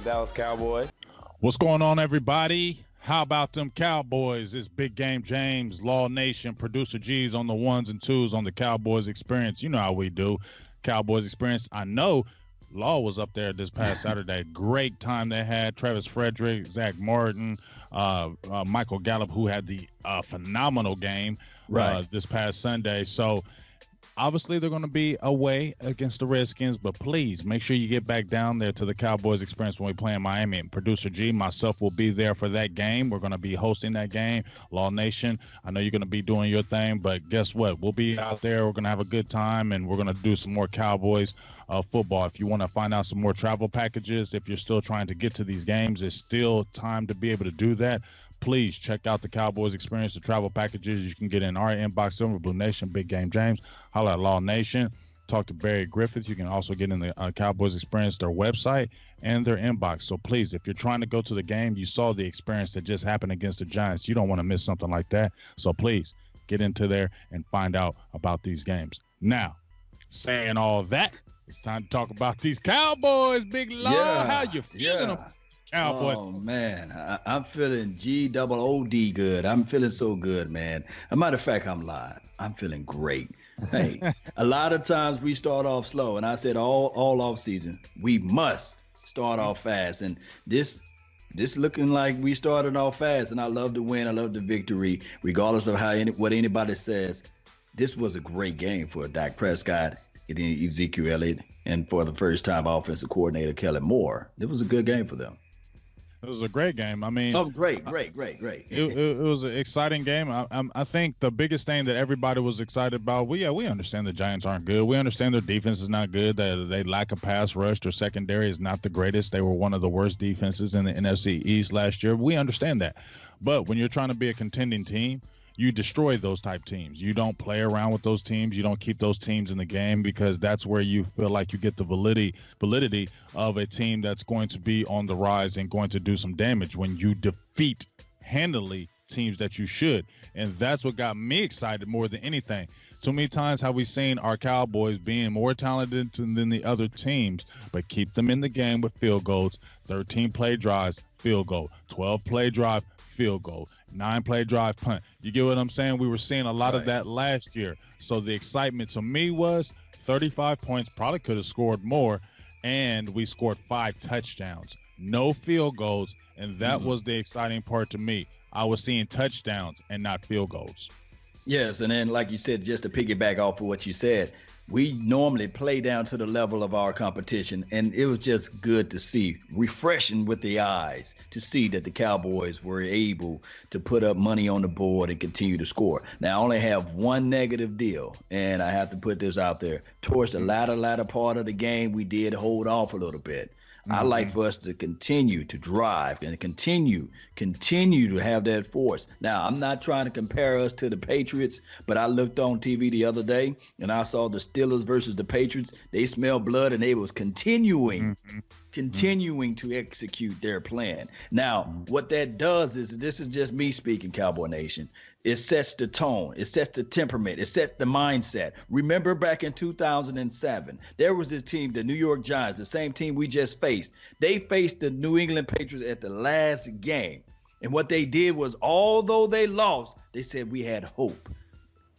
Dallas Cowboys. What's going on, everybody? How about them Cowboys? It's Big Game James, Law Nation, Producer G's on the ones and twos on the Cowboys Experience. You know how we do. Cowboys Experience. I know Law was up there this past Saturday. Great time they had. Travis Frederick, Zach Martin, Michael Gallup, who had the phenomenal game this past Sunday. So obviously they're going to be away against the Redskins, but please make sure you get back down there to the Cowboys Experience when we play in Miami. And Producer G, myself, will be there for that game. We're going to be hosting that game. Law Nation, I know you're going to be doing your thing, but guess what? We'll be out there. We're going to have a good time, and we're going to do some more Cowboys football. If you want to find out some more travel packages, if you're still trying to get to these games, it's still time to be able to do that. Please check out the Cowboys Experience, the travel packages you can get in our inbox, Silver Blue Nation, Big Game James. Holla at Law Nation. Talk to Barry Griffith. You can also get in the Cowboys Experience, their website, and their inbox. So please, if you're trying to go to the game, you saw the experience that just happened against the Giants. You don't want to miss something like that. So please get into there and find out about these games. Now, saying all that, it's time to talk about these Cowboys, Big Law. Yeah, How you feeling? Cowboys. Oh, man, I'm feeling G-double-O-D good. I'm feeling so good, man. As a matter of fact, I'm lying. I'm feeling great. Hey, a lot of times we start off slow, and I said all off season, we must start off fast. And this looking like we started off fast, and I love the win. I love the victory, regardless of what anybody says. This was a great game for Dak Prescott and Ezekiel Elliott, and for the first time, offensive coordinator Kellen Moore. It was a good game for them. It was a great game. I mean, great. It was an exciting game. I think the biggest thing that everybody was excited about, we understand the Giants aren't good. We understand their defense is not good. They lack a pass rush. Their secondary is not the greatest. They were one of the worst defenses in the NFC East last year. We understand that. But when you're trying to be a contending team, you destroy those type teams. You don't play around with those teams. You don't keep those teams in the game, because that's where you feel like you get the validity of a team that's going to be on the rise and going to do some damage when you defeat handily teams that you should. And that's what got me excited more than anything. Too many times have we seen our Cowboys being more talented than the other teams, but keep them in the game with field goals. 13-play drives, field goal. 12-play drive, field goal. 9-play drive, punt. You get what I'm saying? We were seeing a lot of that last year. So the excitement to me was 35 points, probably could have scored more, and we scored 5 touchdowns. No field goals, and that was the exciting part to me. I was seeing touchdowns and not field goals. Yes, and then like you said, just to piggyback off of what you said, we normally play down to the level of our competition, and it was just good to see, refreshing with the eyes, to see that the Cowboys were able to put up money on the board and continue to score. Now, I only have one negative deal, and I have to put this out there. Towards the latter part of the game, we did hold off a little bit. I like for us to continue to drive and continue to have that force. Now, I'm not trying to compare us to the Patriots, but I looked on TV the other day and I saw the Steelers versus the Patriots. They smelled blood and they was continuing to execute their plan. Now, what that does is, this is just me speaking, Cowboy Nation, it sets the tone, it sets the temperament, it sets the mindset. Remember back in 2007, there was this team, the New York Giants, the same team we just faced. They faced the New England Patriots at the last game. And what they did was, although they lost, they said we had hope.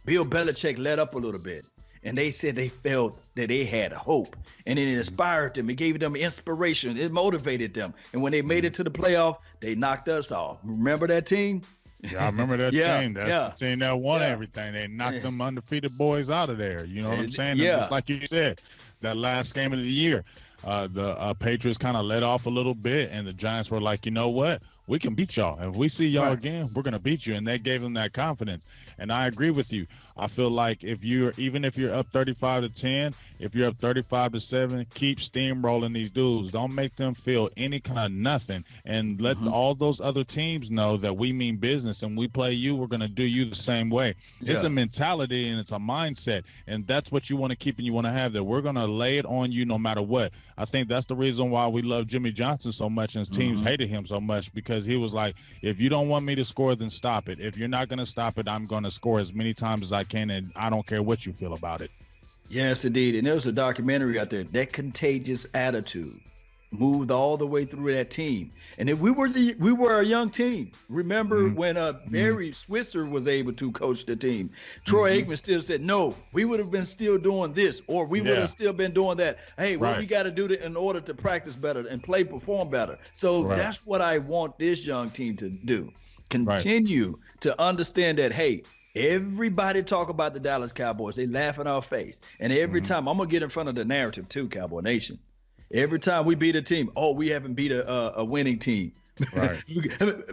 Bill Belichick let up a little bit. And they said they felt that they had hope, and it inspired them. It gave them inspiration. It motivated them. And when they made it to the playoff, they knocked us off. Remember that team? Yeah, I remember that team. That's the team that won everything. They knocked them undefeated boys out of there. You know what I'm saying? And just like you said, that last game of the year, the Patriots kind of let off a little bit, and the Giants were like, you know what? We can beat y'all. If we see y'all again, we're going to beat you. And that gave them that confidence. And I agree with you. I feel like even if you're up 35-10, if you're up 35-7, keep steamrolling these dudes. Don't make them feel any kind of nothing. And let all those other teams know that we mean business, and we play you, we're going to do you the same way. Yeah. It's a mentality and it's a mindset. And that's what you want to keep and you want to have, that we're going to lay it on you no matter what. I think that's the reason why we love Jimmy Johnson so much and teams hated him so much, because he was like, if you don't want me to score, then stop it. If you're not going to stop it, I'm going to score as many times as I can, and I don't care what you feel about it. Yes, indeed. And there was a documentary out there, That Contagious Attitude. moved all the way through that team. And if we were a young team. Remember when Barry Switzer was able to coach the team, Troy Aikman still said, no, we would have been still doing this, or we would have still been doing that. Hey, what we got to do in order to practice better and perform better. So that's what I want this young team to do. Continue to understand that, hey, everybody talk about the Dallas Cowboys. They laugh in our face. And every time, I'm going to get in front of the narrative too, Cowboy Nation. Every time we beat a team, we haven't beat a winning team. Right.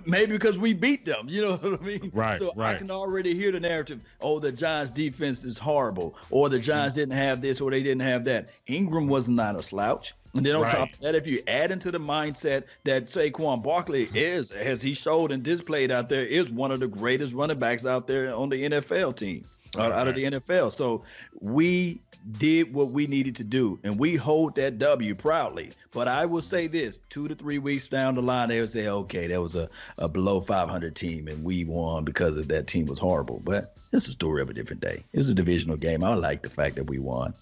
Maybe because we beat them, you know what I mean? Right. So I can already hear the narrative, the Giants defense is horrible, or the Giants didn't have this, or they didn't have that. Ingram was not a slouch. And then on top of that, if you add into the mindset that Saquon Barkley is, as he showed and displayed out there, is one of the greatest running backs out there on the NFL team, out of the NFL. So we did what we needed to do, and we hold that W proudly. But I will say this, 2 to 3 weeks down the line, they would say, okay, that was a below 500 team, and we won because of that team was horrible. But it's a story of a different day. It was a divisional game. I like the fact that we won.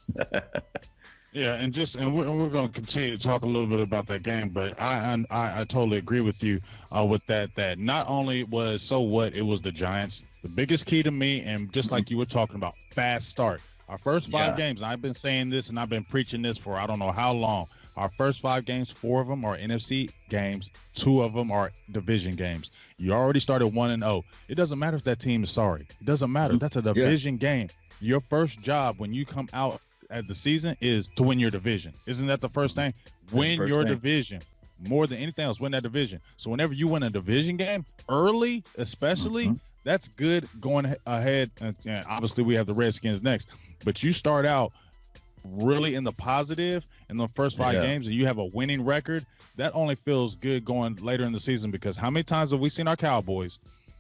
Yeah, and we're going to continue to talk a little bit about that game, but I totally agree with you with that not only was so what, it was the Giants. The biggest key to me, and just like you were talking about, fast start. Our first 5 games, and I've been saying this and I've been preaching this for I don't know how long. Our first 5 games, 4 of them are NFC games, 2 of them are division games. You already started 1-0. It doesn't matter if that team is sorry. It doesn't matter. That's a division game. Your first job when you come out at the season is to win your division. Isn't that the first thing? Win your division. More than anything else, win that division. So whenever you win a division game early, especially, that's good going ahead. And obviously, we have the Redskins next. But you start out really in the positive in the first 5 games and you have a winning record, that only feels good going later in the season, because how many times have we seen our Cowboys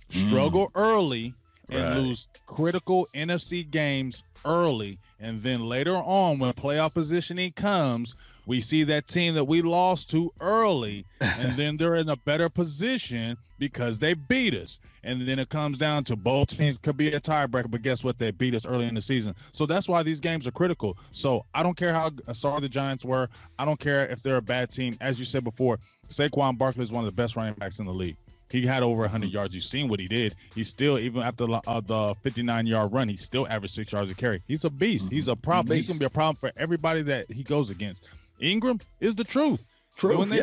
struggle early and lose critical NFC games early, and then later on when playoff positioning comes, we see that team that we lost to early, and then they're in a better position because they beat us. And then it comes down to both teams could be a tiebreaker, but guess what? They beat us early in the season. So that's why these games are critical. So I don't care how sorry the Giants were. I don't care if they're a bad team. As you said before, Saquon Barkley is one of the best running backs in the league. He had over 100 yards. You've seen what he did. He's still, even after the 59-yard run, he still averaged 6 yards a carry. He's a beast. He's a problem. He's going to be a problem for everybody that he goes against. Ingram is the truth. When they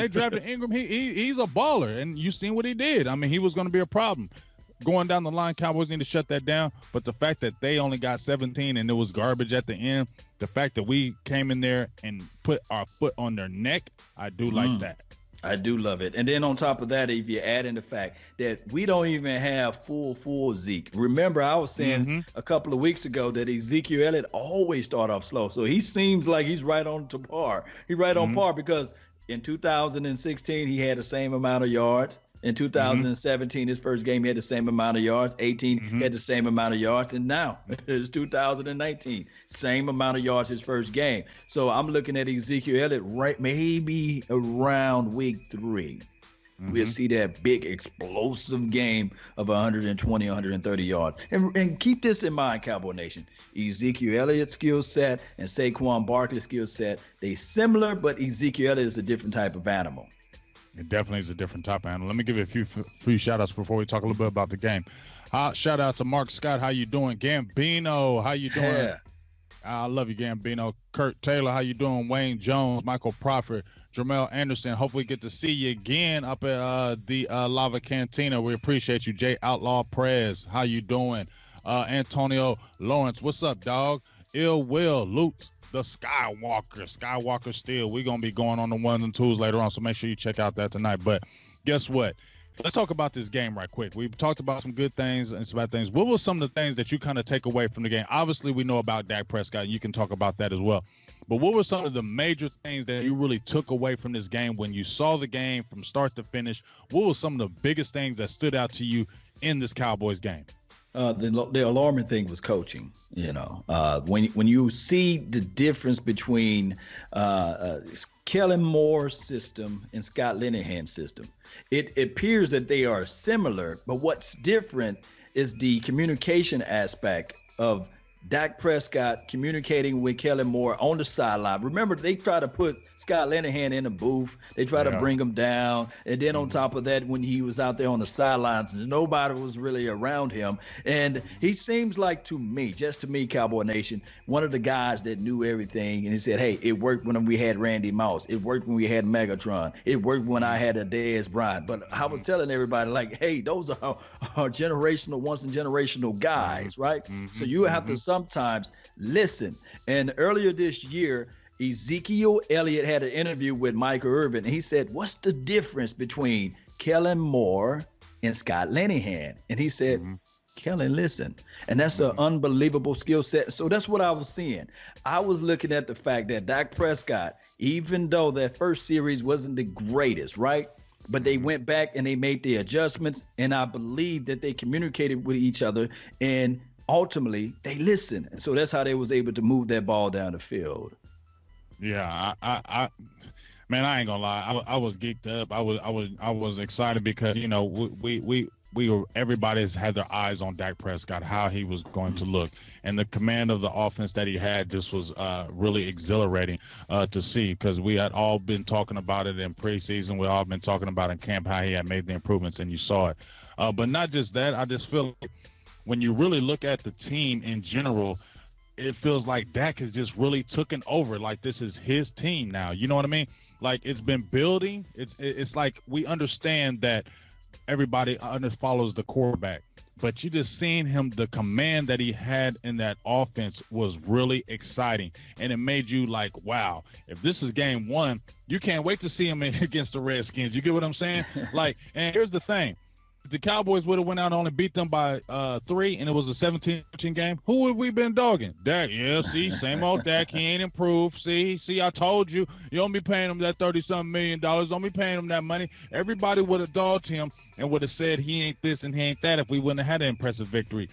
drafted Ingram, he's a baller, and you've seen what he did. I mean, he was going to be a problem. Going down the line, Cowboys need to shut that down. But the fact that they only got 17 and it was garbage at the end, the fact that we came in there and put our foot on their neck, I do like that. I do love it. And then on top of that, if you add in the fact that we don't even have full Zeke. Remember, I was saying a couple of weeks ago that Ezekiel Elliott always start off slow. So he seems like he's right on to par. He's right on par, because in 2016, he had the same amount of yards. In 2017, his first game, he had the same amount of yards. 18, he had the same amount of yards. And now it's 2019, same amount of yards his first game. So I'm looking at Ezekiel Elliott right maybe around week 3. We'll see that big explosive game of 120, 130 yards. And keep this in mind, Cowboy Nation. Ezekiel Elliott's skill set and Saquon Barkley's skill set, they similar, but Ezekiel Elliott is a different type of animal. It definitely is a different type of animal. Let me give you a few shout-outs before we talk a little bit about the game. Shout-out to Mark Scott. How you doing? Gambino, how you doing? Yeah. I love you, Gambino. Kurt Taylor, how you doing? Wayne Jones, Michael Prophet, Jermel Anderson. Hopefully get to see you again up at the Lava Cantina. We appreciate you. Jay Outlaw Prez, how you doing? Antonio Lawrence, what's up, dog? Ill Will, Luke, the Skywalker Steel. We're going to be going on the 1s and 2s later on, so make sure you check out that tonight. But guess what? Let's talk about this game right quick. We've talked about some good things and some bad things. What were some of the things that you kind of take away from the game? Obviously, we know about Dak Prescott, and you can talk about that as well. But what were some of the major things that you really took away from this game when you saw the game from start to finish? What were some of the biggest things that stood out to you in this Cowboys game? The alarming thing was coaching. When you see the difference between Kellen Moore's system and Scott Linehan's system, it appears that they are similar, but what's different is the communication aspect of Dak Prescott communicating with Kellen Moore on the sideline. Remember, they try to put Scott Linehan in the booth. They try to bring him down. And then on top of that, when he was out there on the sidelines, nobody was really around him. And he seems like, to me, just to me, Cowboy Nation, one of the guys that knew everything. And he said, hey, it worked when we had Randy Moss. It worked when we had Megatron. It worked when I had a Dez Bryant. But I was telling everybody, like, hey, those are generational, once-in-generational guys, right? So you have to sometimes listen. And earlier this year, Ezekiel Elliott had an interview with Michael Irvin, and he said, what's the difference between Kellen Moore and Scott Linehan? And he said, Kellen, listen. And that's an unbelievable skill set. So that's what I was seeing. I was looking at the fact that Dak Prescott, even though that first series wasn't the greatest, right? But they went back and they made the adjustments, and I believe that they communicated with each other, and ultimately they listened. And so that's how they was able to move that ball down the field. Yeah, man, I ain't gonna lie. I was geeked up. I was excited because, you know, we were, everybody's had their eyes on Dak Prescott, how he was going to look, and the command of the offense that he had. This was really exhilarating to see, because we had all been talking about it in preseason. We all been talking about in camp how he had made the improvements, and you saw it. But not just that, I just feel like when you really look at the team in general, it feels like Dak has just really taken over. Like, this is his team now. You know what I mean? Like, it's been building. It's like we understand that everybody follows the quarterback, but you just seeing him, the command that he had in that offense was really exciting. And it made you like, wow, if this is game one, you can't wait to see him against the Redskins. You get what I'm saying? Like, and here's the thing. The Cowboys would have went out and only beat them by 3, and it was a 17-13 game, who would we been dogging? Dak. Yeah, see, same old Dak. He ain't improved. See, I told you. You don't be paying him that $30-something million. Don't be paying him that money. Everybody would have dogged him and would have said he ain't this and he ain't that if we wouldn't have had an impressive victory.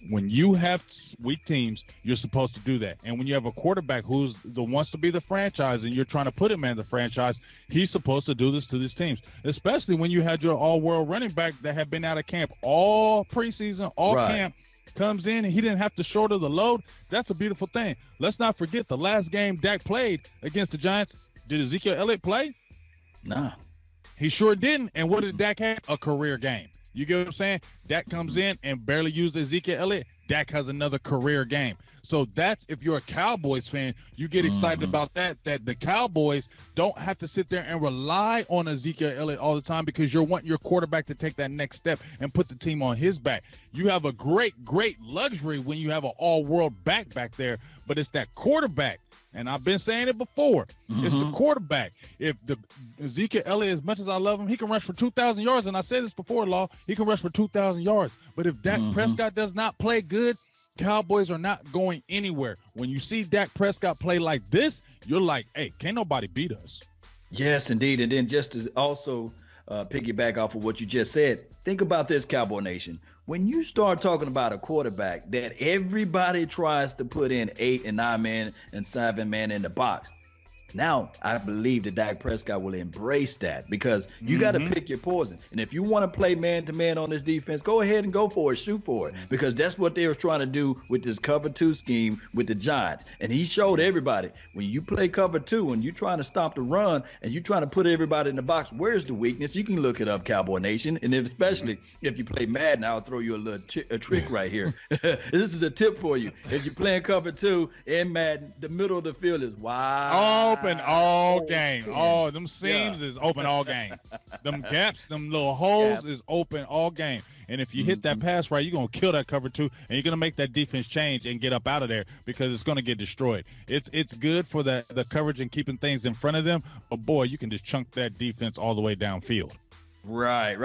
When you have weak teams, you're supposed to do that. And when you have a quarterback who's wants to be the franchise and you're trying to put him in the franchise, he's supposed to do this to these teams, especially when you had your all-world running back that had been out of camp all preseason, all camp, comes in and he didn't have to shoulder the load. That's a beautiful thing. Let's not forget the last game Dak played against the Giants. Did Ezekiel Elliott play? Nah. He sure didn't. And what did Dak have? A career game. You get what I'm saying? Dak comes in and barely used Ezekiel Elliott. Dak has another career game. So that's, if you're a Cowboys fan, you get excited about that the Cowboys don't have to sit there and rely on Ezekiel Elliott all the time, because you're wanting your quarterback to take that next step and put the team on his back. You have a great luxury when you have an all-world back there, but it's that quarterback. And I've been saying it before. It's the quarterback. If the Ezekiel Elliott, as much as I love him, he can rush for 2,000 yards. And I said this before, Law. He can rush for 2,000 yards. But if Dak Prescott does not play good, Cowboys are not going anywhere. When you see Dak Prescott play like this, you're like, hey, can't nobody beat us. Yes, indeed. And then just to also piggyback off of what you just said, think about this, Cowboy Nation. When you start talking about a quarterback that everybody tries to put in 8 and 9 man and 7 man in the box, now I believe that Dak Prescott will embrace that, because you got to pick your poison. And if you want to play man-to-man on this defense, go ahead and go for it, shoot for it, because that's what they were trying to do with this cover 2 scheme with the Giants. And he showed everybody, when you play cover 2 and you're trying to stop the run and you're trying to put everybody in the box, where's the weakness? You can look it up, Cowboy Nation. And especially if you play Madden, I'll throw you a little trick right here. This is a tip for you. If you're playing cover 2 in Madden, the middle of the field is wide. Open all game. Oh, them seams is open all game. Them gaps, them little holes is open all game. And if you hit that pass right, you're going to kill that cover 2, and you're going to make that defense change and get up out of there, because it's going to get destroyed. It's good for the coverage and keeping things in front of them, but boy, you can just chunk that defense all the way downfield. Right.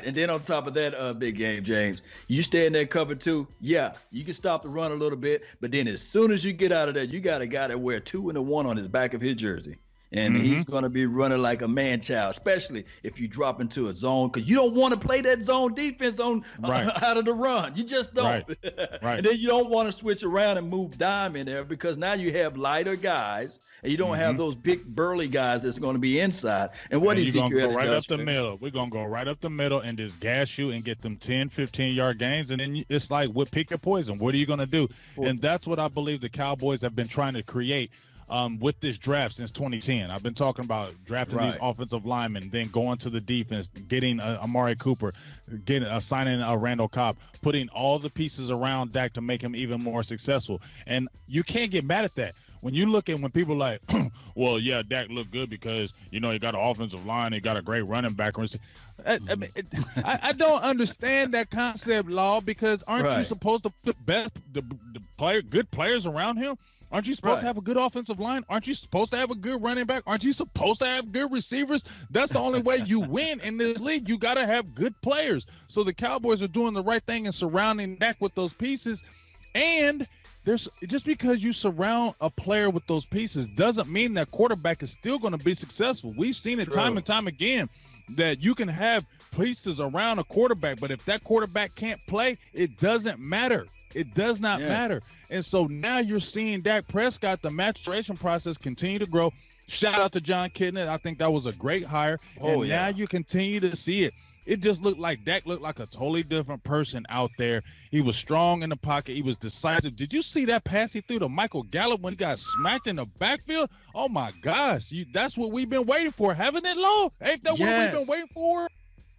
And then on top of that, big game, James, you stay in that cover 2. Yeah, you can stop the run a little bit, but then as soon as you get out of there, you got a guy that wear 2 and a 1 on his back of his jersey. And he's going to be running like a man-child, especially if you drop into a zone, because you don't want to play that zone defense out of the run. You just don't. Right. And then you don't want to switch around and move dime in there, because now you have lighter guys, and you don't have those big burly guys that's going to be inside. And what is going to go right up the middle? We're going to go right up the middle and just gas you and get them 10, 15-yard gains. And then it's like, pick your poison. What are you going to do? And that's what I believe the Cowboys have been trying to create with this draft since 2010. I've been talking about drafting these offensive linemen, then going to the defense, getting Amari Cooper, signing Randall Cobb, putting all the pieces around Dak to make him even more successful. And you can't get mad at that. When you look at when people are like, well, yeah, Dak looked good because, he got an offensive line, he got a great running back. I don't understand that concept, Law, because aren't you supposed to put good players around him? Aren't you supposed to have a good offensive line? Aren't you supposed to have a good running back? Aren't you supposed to have good receivers? That's the only way you win in this league. You got to have good players. So the Cowboys are doing the right thing and surrounding Dak with those pieces. And just because you surround a player with those pieces doesn't mean that quarterback is still going to be successful. We've seen it time and time again that you can have pieces around a quarterback, but if that quarterback can't play, it doesn't matter. It does not matter. And so now you're seeing Dak Prescott, the maturation process, continue to grow. Shout out to John Kidnett. I think that was a great hire. Now you continue to see it. It just looked like Dak looked like a totally different person out there. He was strong in the pocket. He was decisive. Did you see that pass he threw to Michael Gallup when he got smacked in the backfield? Oh, my gosh. That's what we've been waiting for, haven't it, Law? Ain't that what we've been waiting for?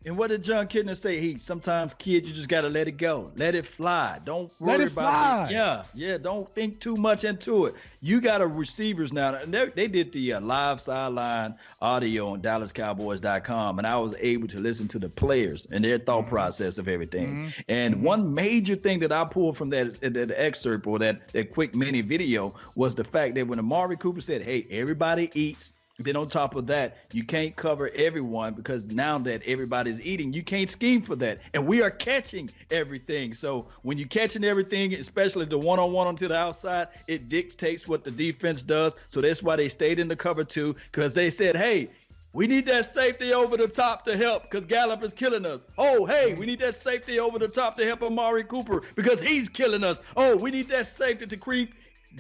And what did John Kidnett say? Sometimes, kid, you just got to let it go. Let it fly. Don't worry about it. Yeah. Don't think too much into it. You got receivers now. And they did the live sideline audio on DallasCowboys.com, and I was able to listen to the players and their thought process of everything. And one major thing that I pulled from that excerpt or that quick mini video was the fact that when Amari Cooper said, hey, everybody eats. Then on top of that, you can't cover everyone, because now that everybody's eating, you can't scheme for that. And we are catching everything. So when you're catching everything, especially the one-on-one onto the outside, it dictates what the defense does. So that's why they stayed in the cover 2, because they said, hey, we need that safety over the top to help because Gallup is killing us. Oh, hey, we need that safety over the top to help Amari Cooper because he's killing us. Oh, we need that safety to creep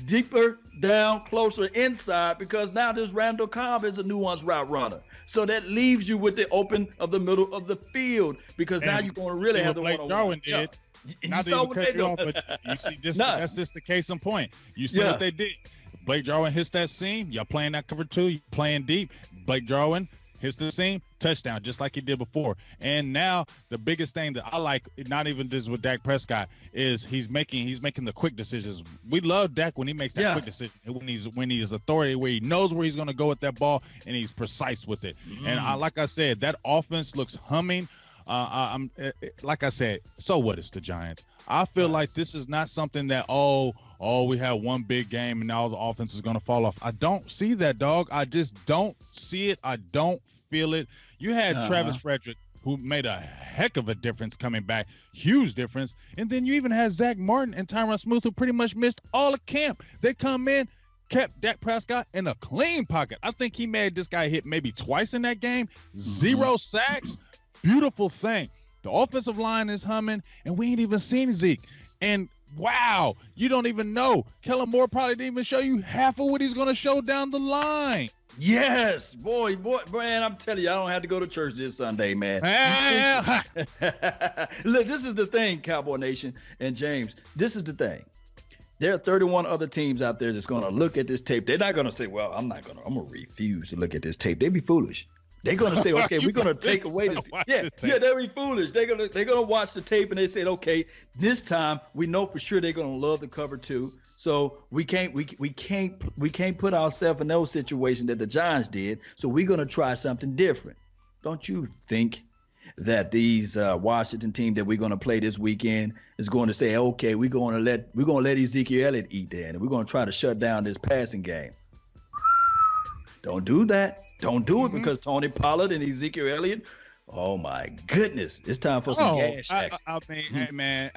deeper down, closer inside, because now this Randall Cobb is a nuanced route runner. So that leaves you with the open of the middle of the field, because now you're going to really have the Blake Jarwin did. Not to even cut you off, but you see, that's just the case in point. You see what they did. Blake Jarwin hits that seam. Y'all playing that cover 2. You playing deep. Blake Jarwin hits the seam, touchdown, just like he did before. And now the biggest thing that I like, not even just with Dak Prescott, is he's making the quick decisions. We love Dak when he makes that quick decision, when he's authority, where he knows where he's going to go with that ball and he's precise with it. And like I said, that offense looks humming. I'm like I said, so what is the Giants? I feel like this is not something that we have one big game and now the offense is going to fall off. I don't see that, dog. I just don't see it. I don't feel it. You had Travis Frederick, who made a heck of a difference coming back, huge difference. And then you even had Zach Martin and Tyron Smith, who pretty much missed all of camp. They come in, kept Dak Prescott in a clean pocket. I think he made this guy hit maybe twice in that game. 0 sacks. Beautiful thing. The offensive line is humming, and we ain't even seen Zeke. And wow, you don't even know. Kellen Moore probably didn't even show you half of what he's going to show down the line. Yes, boy, man, I'm telling you, I don't have to go to church this Sunday, man. Look, this is the thing, Cowboy Nation and James. This is the thing. There are 31 other teams out there that's going to look at this tape. They're not going to say, well, I'm going to refuse to look at this tape. They'd be foolish. They're going to say, okay, we're going to take away this. They'll be foolish. They're going to watch the tape and they said, okay, this time we know for sure they're going to love the cover 2. So we can't put ourselves in those situations that the Giants did. So we're going to try something different. Don't you think that these Washington team that we're going to play this weekend is going to say, okay, we're going to let Ezekiel Elliott eat there, and we're going to try to shut down this passing game? Don't do that. Don't do it, because Tony Pollard and Ezekiel Elliott Oh my goodness! It's time for some gas action. I mean, hey man,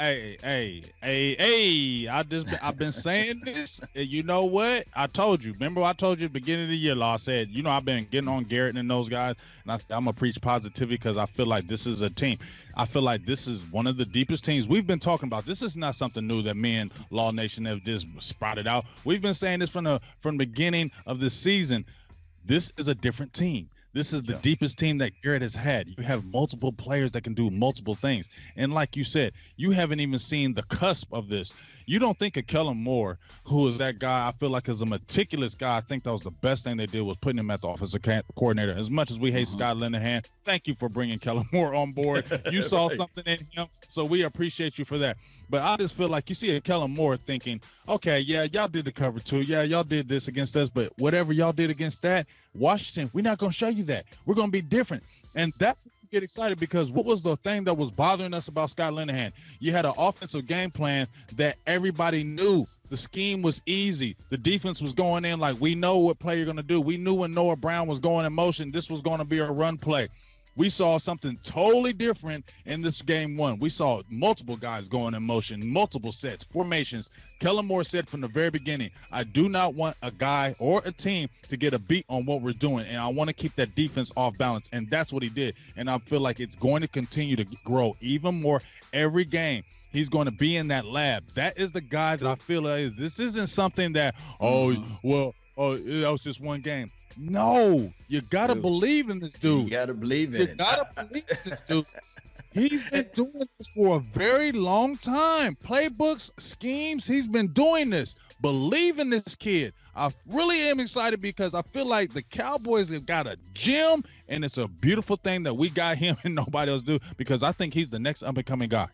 I've been saying this. And you know what? I told you. Remember, I told you at the beginning of the year. I said, I've been getting on Garrett and those guys, and I'm gonna preach positivity because I feel like this is a team. I feel like this is one of the deepest teams we've been talking about. This is not something new that me and Law Nation have just sprouted out. We've been saying this from the beginning of the season. This is a different team. This is the deepest team that Garrett has had. You have multiple players that can do multiple things. And like you said, you haven't even seen the cusp of this. You don't think of Kellen Moore, who is that guy I feel like is a meticulous guy. I think that was the best thing they did was putting him at the offensive coordinator. As much as we hate Scott Linehan, thank you for bringing Kellen Moore on board. You saw something in him, so we appreciate you for that. But I just feel like you see a Kellen Moore thinking, okay, yeah, y'all did the cover two. Yeah, y'all did this against us, but whatever y'all did against that, Washington, we're not going to show you that. We're going to be different. And that's what you get excited because what was the thing that was bothering us about Scott Linehan? You had an offensive game plan that everybody knew. The scheme was easy. The defense was going in like we know what play you're going to do. We knew when Noah Brown was going in motion, this was going to be a run play. We saw something totally different in this game one. We saw multiple guys going in motion, multiple sets, formations. Kellen Moore said from the very beginning, I do not want a guy or a team to get a beat on what we're doing, and I want to keep that defense off balance, and that's what he did. And I feel like it's going to continue to grow even more every game. He's going to be in that lab. That is the guy that I feel like this isn't something that, that was just one game. No, you got to believe in this dude. You got to believe in it. You got to believe in this dude. He's been doing this for a very long time. Playbooks, schemes, he's been doing this. Believe in this kid. I really am excited because I feel like the Cowboys have got a gem, and it's a beautiful thing that we got him and nobody else do because I think he's the next up-and-coming guy.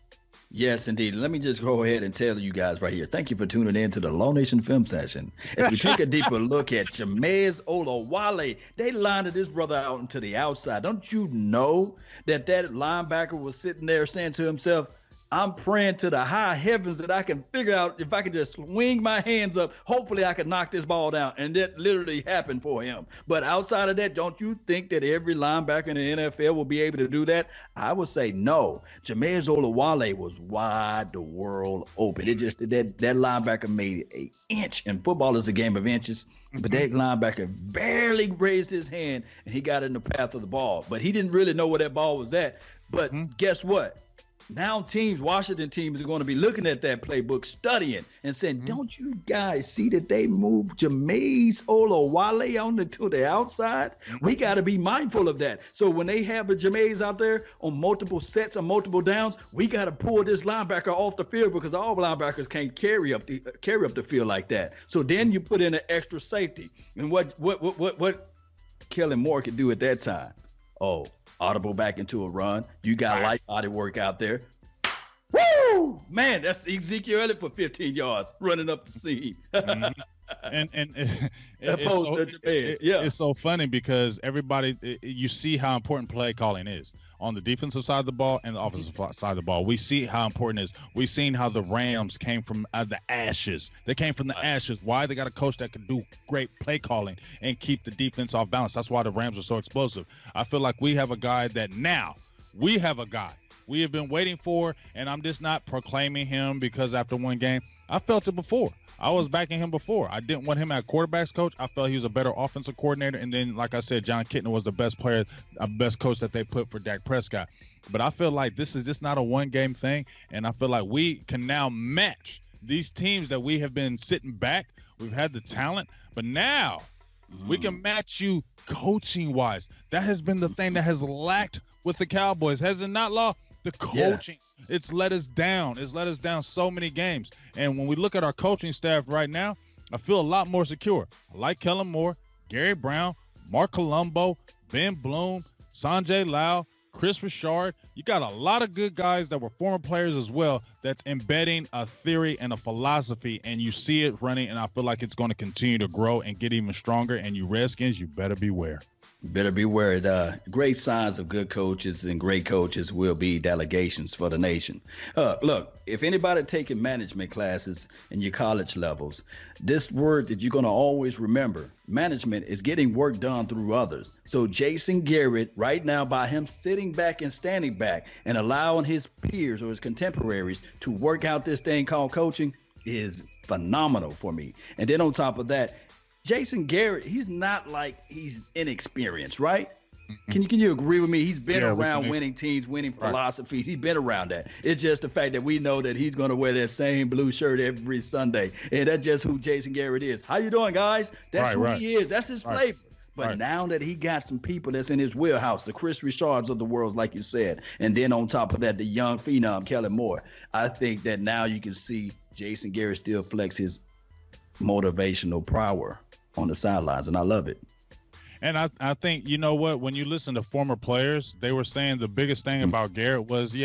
Yes, indeed. Let me just go ahead and tell you guys right here. Thank you for tuning in to the Law Nation Film Session. As we take a deeper look at Jameis Olawale, they lined this brother out into the outside. Don't you know that linebacker was sitting there saying to himself, I'm praying to the high heavens that I can figure out if I can just swing my hands up. Hopefully I can knock this ball down. And that literally happened for him. But outside of that, don't you think that every linebacker in the NFL will be able to do that? I would say no. Jameis Olawale was wide the world open. It just that linebacker made an inch, and football is a game of inches. But that linebacker barely raised his hand and he got in the path of the ball. But he didn't really know where that ball was at. But guess what? Now Washington teams are going to be looking at that playbook, studying and saying, don't you guys see that they moved Jameis Olawale to the outside? We got to be mindful of that. So when they have a Jameis out there on multiple sets or multiple downs, we got to pull this linebacker off the field because all linebackers can't carry up the field like that. So then you put in an extra safety. And what Kellen Moore could do at that time? Audible back into a run. You got light body work out there. Woo! Man, that's Ezekiel Elliott for 15 yards running up the seam. It's so funny because everybody, you see how important play calling is on the defensive side of the ball and the offensive side of the ball. We see how important it is. We've seen how the Rams came from the ashes. They came from the ashes. Why? They got a coach that can do great play calling and keep the defense off balance. That's why the Rams are so explosive. I feel like we have a guy we have been waiting for, and I'm just not proclaiming him because after one game, I felt it before. I was backing him before. I didn't want him at quarterbacks coach. I felt he was a better offensive coordinator. And then, like I said, John Kitna was the best player, best coach that they put for Dak Prescott. But I feel like this is just not a one-game thing. And I feel like we can now match these teams that we have been sitting back. We've had the talent. But now we can match you coaching-wise. That has been the thing that has lacked with the Cowboys. Has it not, Law? The coaching. Yeah. It's let us down. It's let us down so many games. And when we look at our coaching staff right now, I feel a lot more secure. I like Kellen Moore, Gary Brown, Mark Colombo, Ben Bloom, Sanjay Lau, Chris Richard. You got a lot of good guys that were former players as well that's embedding a theory and a philosophy, and you see it running, and I feel like it's going to continue to grow and get even stronger. And you Redskins, you better beware. Better be worried. Great signs of good coaches and great coaches will be delegations for the nation. Look, if anybody taking management classes in your college levels, this word that you're going to always remember, management is getting work done through others. So Jason Garrett, right now, by him sitting back and standing back and allowing his peers or his contemporaries to work out this thing called coaching is phenomenal for me. And then on top of that, Jason Garrett, he's not like he's inexperienced, right? Can you agree with me? He's been around winning teams, winning philosophies. He's been around that. It's just the fact that we know that he's going to wear that same blue shirt every Sunday. And that's just who Jason Garrett is. How you doing, guys? That's who he is. That's his flavor. But now that he got some people that's in his wheelhouse, the Chris Richards of the world, like you said, and then on top of that, the young phenom, Kellen Moore, I think that now you can see Jason Garrett still flex his motivational power on the sidelines, and I love it. And I think, you know what, when you listen to former players, they were saying the biggest thing about Garrett was,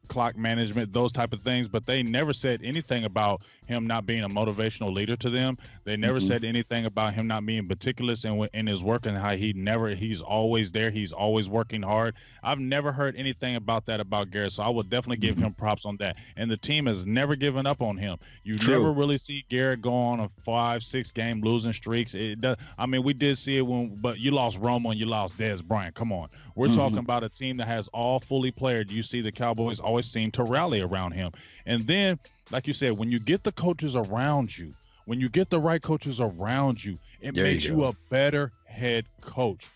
clock management, those type of things, but they never said anything about him not being a motivational leader to them. They never said anything about him not being meticulous in his work and how he's always there. He's always working hard. I've never heard anything about that about Garrett, so I would definitely give him props on that. And the team has never given up on him. You never really see Garrett go on a 5-6 game losing streaks. It does. I mean, we did see it but you lost Romo and you lost Dez Bryant. Come on. We're talking about a team that has all fully played. You see the Cowboys always seem to rally around him. And then, like you said, when you get the coaches around you, when you get the right coaches around you, it makes you a better head coach.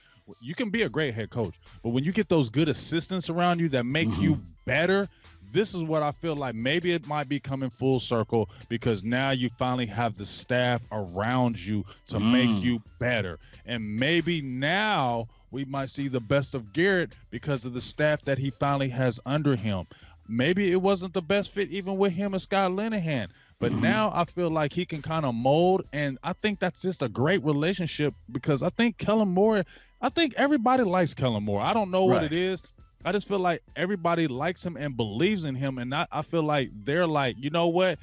You can be a great head coach, but when you get those good assistants around you that make you better, this is what I feel like maybe it might be coming full circle, because now you finally have the staff around you to make you better. And maybe now we might see the best of Garrett because of the staff that he finally has under him. Maybe it wasn't the best fit even with him and Scott Linehan, but now I feel like he can kind of mold, and I think that's just a great relationship, because I think Kellen Moore, I think everybody likes Kellen Moore. I don't know what it is. I just feel like everybody likes him and believes in him, and I feel like they're like, you know what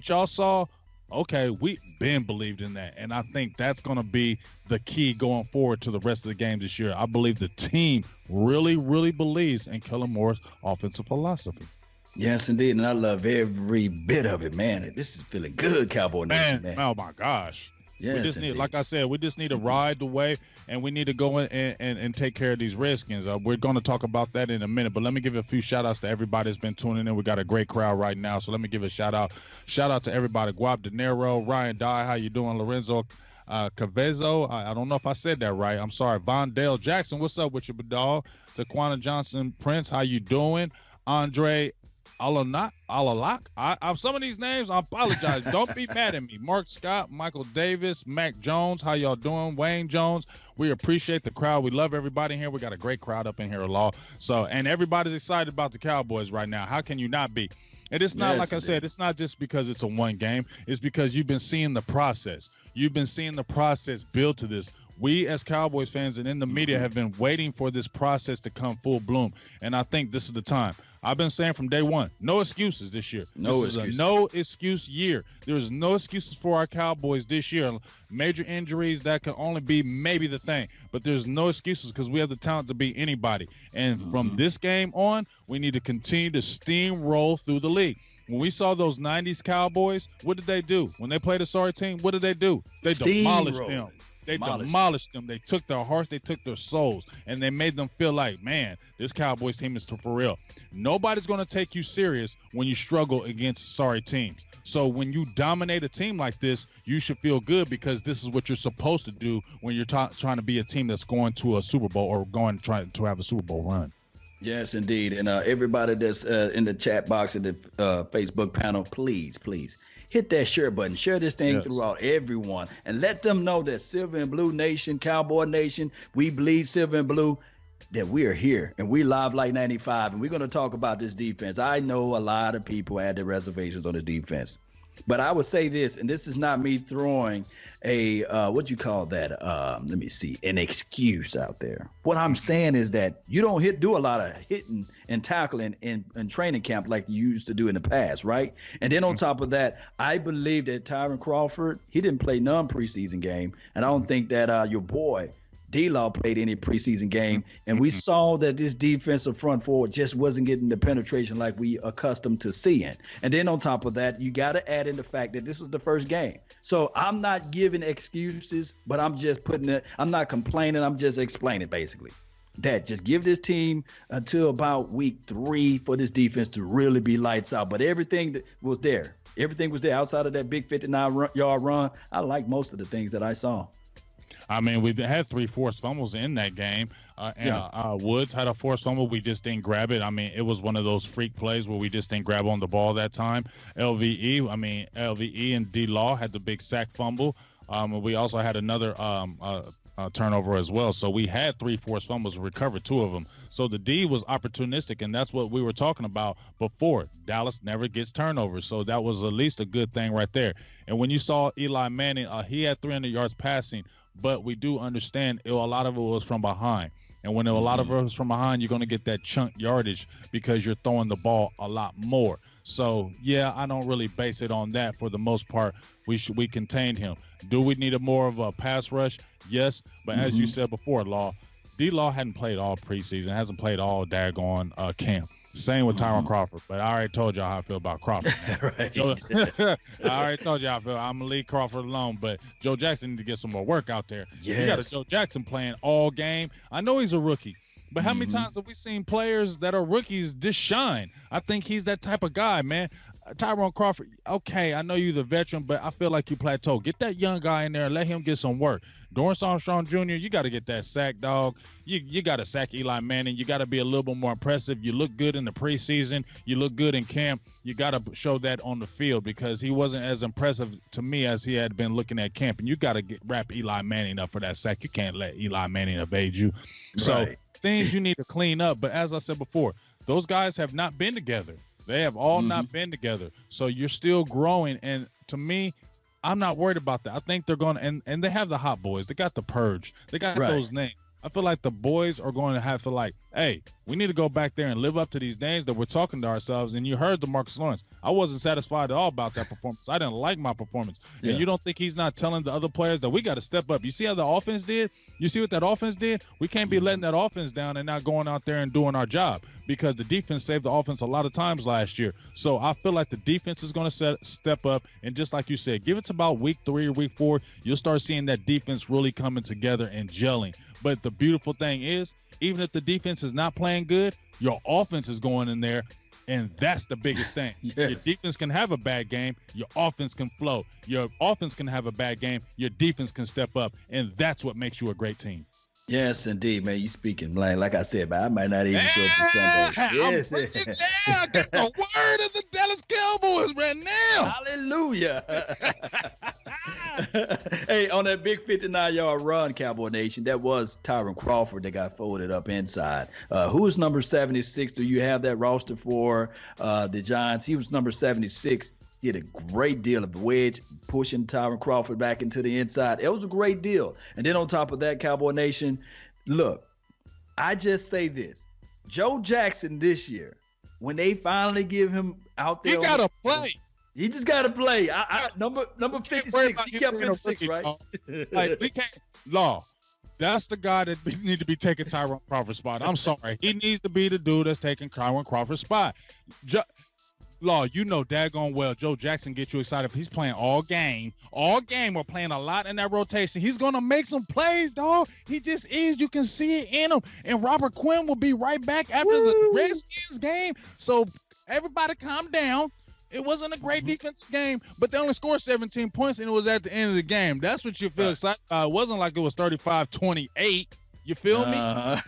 y'all saw? Okay, we been believed in that, and I think that's going to be the key going forward to the rest of the games this year. I believe the team really, really believes in Kellen Moore's offensive philosophy. Yes, indeed, and I love every bit of it, man. This is feeling good, Cowboy Nation, man. Oh my gosh. Yes, we just need, like I said, we just need to ride the wave, and we need to go in and take care of these Redskins. We're going to talk about that in a minute, but let me give a few shout-outs to everybody that's been tuning in. We got a great crowd right now, so let me give a shout-out. Shout-out to everybody. Guap De Niro, Ryan Dye, how you doing? Lorenzo Cavezo, I don't know if I said that right. I'm sorry. Von Dale Jackson, what's up with you, dog? Taquana Johnson Prince, how you doing? Andre Alalak. Some of these names, I apologize. Don't be mad at me. Mark Scott, Michael Davis, Mac Jones, how y'all doing? Wayne Jones, we appreciate the crowd. We love everybody here. We got a great crowd up in here, Law. So, and everybody's excited about the Cowboys right now. How can you not be? And it's not, like I said, it's not just because it's a one game. It's because you've been seeing the process. You've been seeing the process build to this. We as Cowboys fans and in the media have been waiting for this process to come full bloom. And I think this is the time. I've been saying from day one, no excuses this year. This is a no excuse year. There's no excuses for our Cowboys this year. Major injuries, that could only be maybe the thing. But there's no excuses because we have the talent to beat anybody. And from this game on, we need to continue to steamroll through the league. When we saw those 90s Cowboys, what did they do? When they played a sorry team, what did they do? They demolished them. They demolished them. They took their hearts. They took their souls. And they made them feel like, man, this Cowboys team is for real. Nobody's going to take you serious when you struggle against sorry teams. So when you dominate a team like this, you should feel good because this is what you're supposed to do when you're trying to be a team that's going to a Super Bowl or trying to have a Super Bowl run. Yes, indeed. And everybody that's in the chat box and the Facebook panel, please hit that share button. Share this thing throughout everyone and let them know that Silver and Blue Nation, Cowboy Nation, we bleed silver and blue, that we are here and we live like 95. And we're going to talk about this defense. I know a lot of people had their reservations on the defense. But I would say this, and this is not me throwing a, what you call that? Let me see, an excuse out there. What I'm saying is that you don't do a lot of hitting and tackling in training camp like you used to do in the past, right? And then on top of that, I believe that Tyron Crawford, he didn't play none preseason game. And I don't think that your boy, D-Law played any preseason game, and we saw that this defensive front four just wasn't getting the penetration like we accustomed to seeing. And then on top of that, you got to add in the fact that this was the first game. So I'm not giving excuses, but I'm just I'm not complaining. I'm just explaining basically that just give this team until about week 3 for this defense to really be lights out. But everything that was there, outside of that big 59-yard run. I like most of the things that I saw. I mean, we had 3 forced fumbles in that game. Woods had a forced fumble. We just didn't grab it. I mean, it was one of those freak plays where we just didn't grab on the ball that time. LVE and D-Law had the big sack fumble. We also had another turnover as well. So we had 3 forced fumbles and recovered 2 of them. So the D was opportunistic, and that's what we were talking about before. Dallas never gets turnovers. So that was at least a good thing right there. And when you saw Eli Manning, he had 300 yards passing, but we do understand a lot of it was from behind. And when a lot of it was from behind, you're going to get that chunk yardage because you're throwing the ball a lot more. So, yeah, I don't really base it on that. For the most part, we contained him. Do we need more of a pass rush? Yes, but as you said before, D-Law hadn't played all preseason, hasn't played all daggone camp. Same with Tyron Crawford, but I already told y'all how I feel about Crawford. Right. I already told you how I feel. I'm going to leave Crawford alone, but Joe Jackson need to get some more work out there. Yes. You got a Joe Jackson playing all game. I know he's a rookie, but how many times have we seen players that are rookies just shine? I think he's that type of guy, man. Tyrone Crawford, okay, I know you're the veteran, but I feel like you plateau. Get that young guy in there and let him get some work. Dorrance Armstrong Jr., you got to get that sack, dog. You got to sack Eli Manning. You got to be a little bit more impressive. You look good in the preseason. You look good in camp. You got to show that on the field because he wasn't as impressive to me as he had been looking at camp. And you got to wrap Eli Manning up for that sack. You can't let Eli Manning evade you. So things you need to clean up. But as I said before, those guys have not been together. They have all not been together. So you're still growing. And to me, I'm not worried about that. I think they're going to, and they have the hot boys. They got the purge. They got those names. I feel like the boys are going to have to like, hey, we need to go back there and live up to these names that we're talking to ourselves. And you heard DeMarcus Lawrence. I wasn't satisfied at all about that performance. I didn't like my performance. Yeah. And you don't think he's not telling the other players that we got to step up? You see how the offense did? You see what that offense did? We can't be letting that offense down and not going out there and doing our job because the defense saved the offense a lot of times last year. So I feel like the defense is going to step up. And just like you said, give it to about week 3 or week 4, you'll start seeing that defense really coming together and gelling. But the beautiful thing is, even if the defense is not playing good, your offense is going in there, and that's the biggest thing. Yes. Your defense can have a bad game, your offense can flow. Your offense can have a bad game, your defense can step up, and that's what makes you a great team. Yes, indeed, man. You speaking, like I said, man, I might not even show up for Sunday. Yes. I'm preaching now. Get the word of the Dallas Cowboys right now. Hallelujah. Hey, on that big 59-yard run, Cowboy Nation, that was Tyron Crawford that got folded up inside. Who is number 76? Do you have that roster for the Giants? He was number 76. Did a great deal of wedge pushing Tyron Crawford back into the inside. It was a great deal. And then on top of that, Cowboy Nation, look, I just say this. Joe Jackson this year, when they finally give him out there. He got to play. He just got to play. Number 56. He kept 56, right? Like, we can't. That's the guy that need to be taking Tyron Crawford's spot. I'm sorry. He needs to be the dude that's taking Tyron Crawford's spot. You know daggone well Joe Jackson gets you excited. If he's playing all game or playing a lot in that rotation, he's going to make some plays, dog. He just is. You can see it in him. And Robert Quinn will be right back after the Redskins game. So everybody calm down. It wasn't a great defensive game, but they only scored 17 points, and it was at the end of the game. That's what you feel excited about. It wasn't like it was 35-28. You feel me? And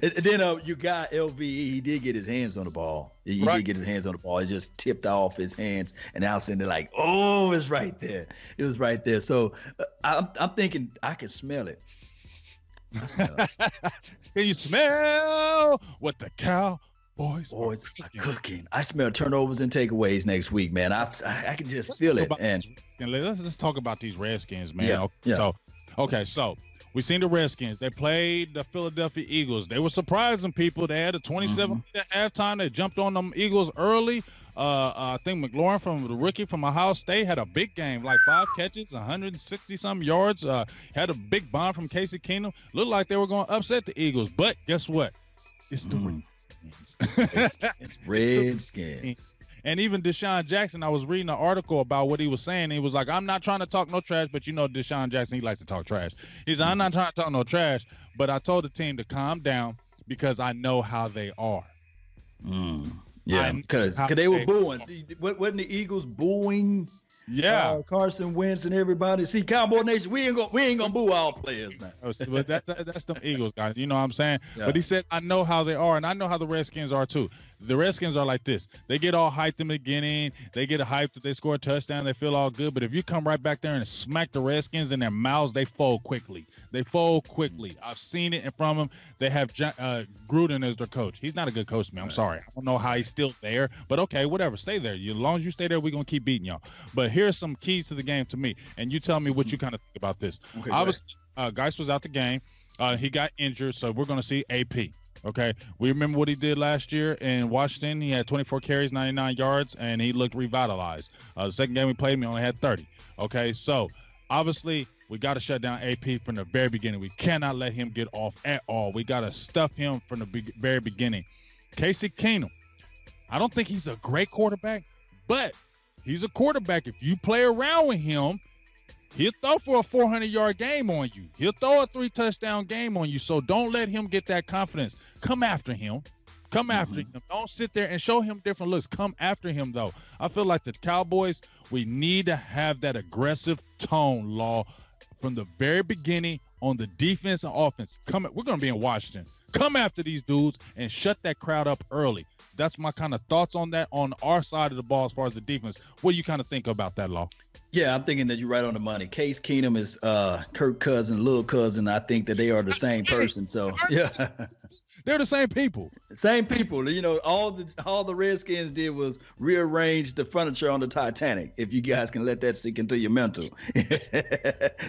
then you got LVE. He did get his hands on the ball. He did get his hands on the ball. It just tipped off his hands, and now they're like, oh, it's right there. It was right there. So I'm thinking I can smell it. Can you smell what the Cowboys are cooking? I smell turnovers and takeaways next week, man. I can just feel it. And let's talk about these Redskins, man. So we seen the Redskins. They played the Philadelphia Eagles. They were surprising people. They had a 27 at halftime. They jumped on them Eagles early. I think McLaurin from the rookie from Ohio State had a big game, like 5 catches, 160 some yards. Had a big bomb from Casey Keenum. Looked like they were going to upset the Eagles, but guess what? It's the Redskins. It's Redskins. And even Deshaun Jackson, I was reading an article about what he was saying. He was like, I'm not trying to talk no trash, but you know Deshaun Jackson, he likes to talk trash. He said, I'm not trying to talk no trash, but I told the team to calm down because I know how they are. Yeah, because they were booing. Wasn't the Eagles booing? Yeah, Carson Wentz and everybody. See, Cowboy Nation, we ain't gonna boo our players now. But that's the Eagles guys. You know what I'm saying? Yeah. But he said, I know how they are, and I know how the Redskins are too. The Redskins are like this. They get all hyped in the beginning. They get hyped that they score a touchdown. They feel all good. But if you come right back there and smack the Redskins in their mouths, they fold quickly. I've seen it from them. They have Gruden as their coach. He's not a good coach, man. I'm sorry. I don't know how he's still there. But okay, whatever. Stay there. As long as you stay there, we're going to keep beating y'all. But here's some keys to the game to me. And you tell me what you kind of think about this. Okay, obviously, Geis was out the game. He got injured, so we're going to see AP. Okay, we remember what he did last year in Washington. He had 24 carries, 99 yards, and he looked revitalized. The second game we played him, he only had 30. Okay, so obviously we got to shut down AP from the very beginning. We cannot let him get off at all. We got to stuff him from the very beginning. Casey Keenum, I don't think he's a great quarterback, but he's a quarterback. If you play around with him, he'll throw for a 400-yard game on you. He'll throw a 3-touchdown game on you. So don't let him get that confidence. Come after him. Him. Don't sit there and show him different looks. Come after him, though. I feel like the Cowboys, we need to have that aggressive tone, Law, from the very beginning on the defense and offense. We're going to be in Washington. Come after these dudes and shut that crowd up early. That's my kind of thoughts on that on our side of the ball as far as the defense. What do you kind of think about that, Law? Yeah, I'm thinking that you're right on the money. Case Keenum is Kirk Cousin, little cousin. I think that they are the same person. So yeah, they're the same people. Same people. You know, all the Redskins did was rearrange the furniture on the Titanic. If you guys can let that sink into your mental,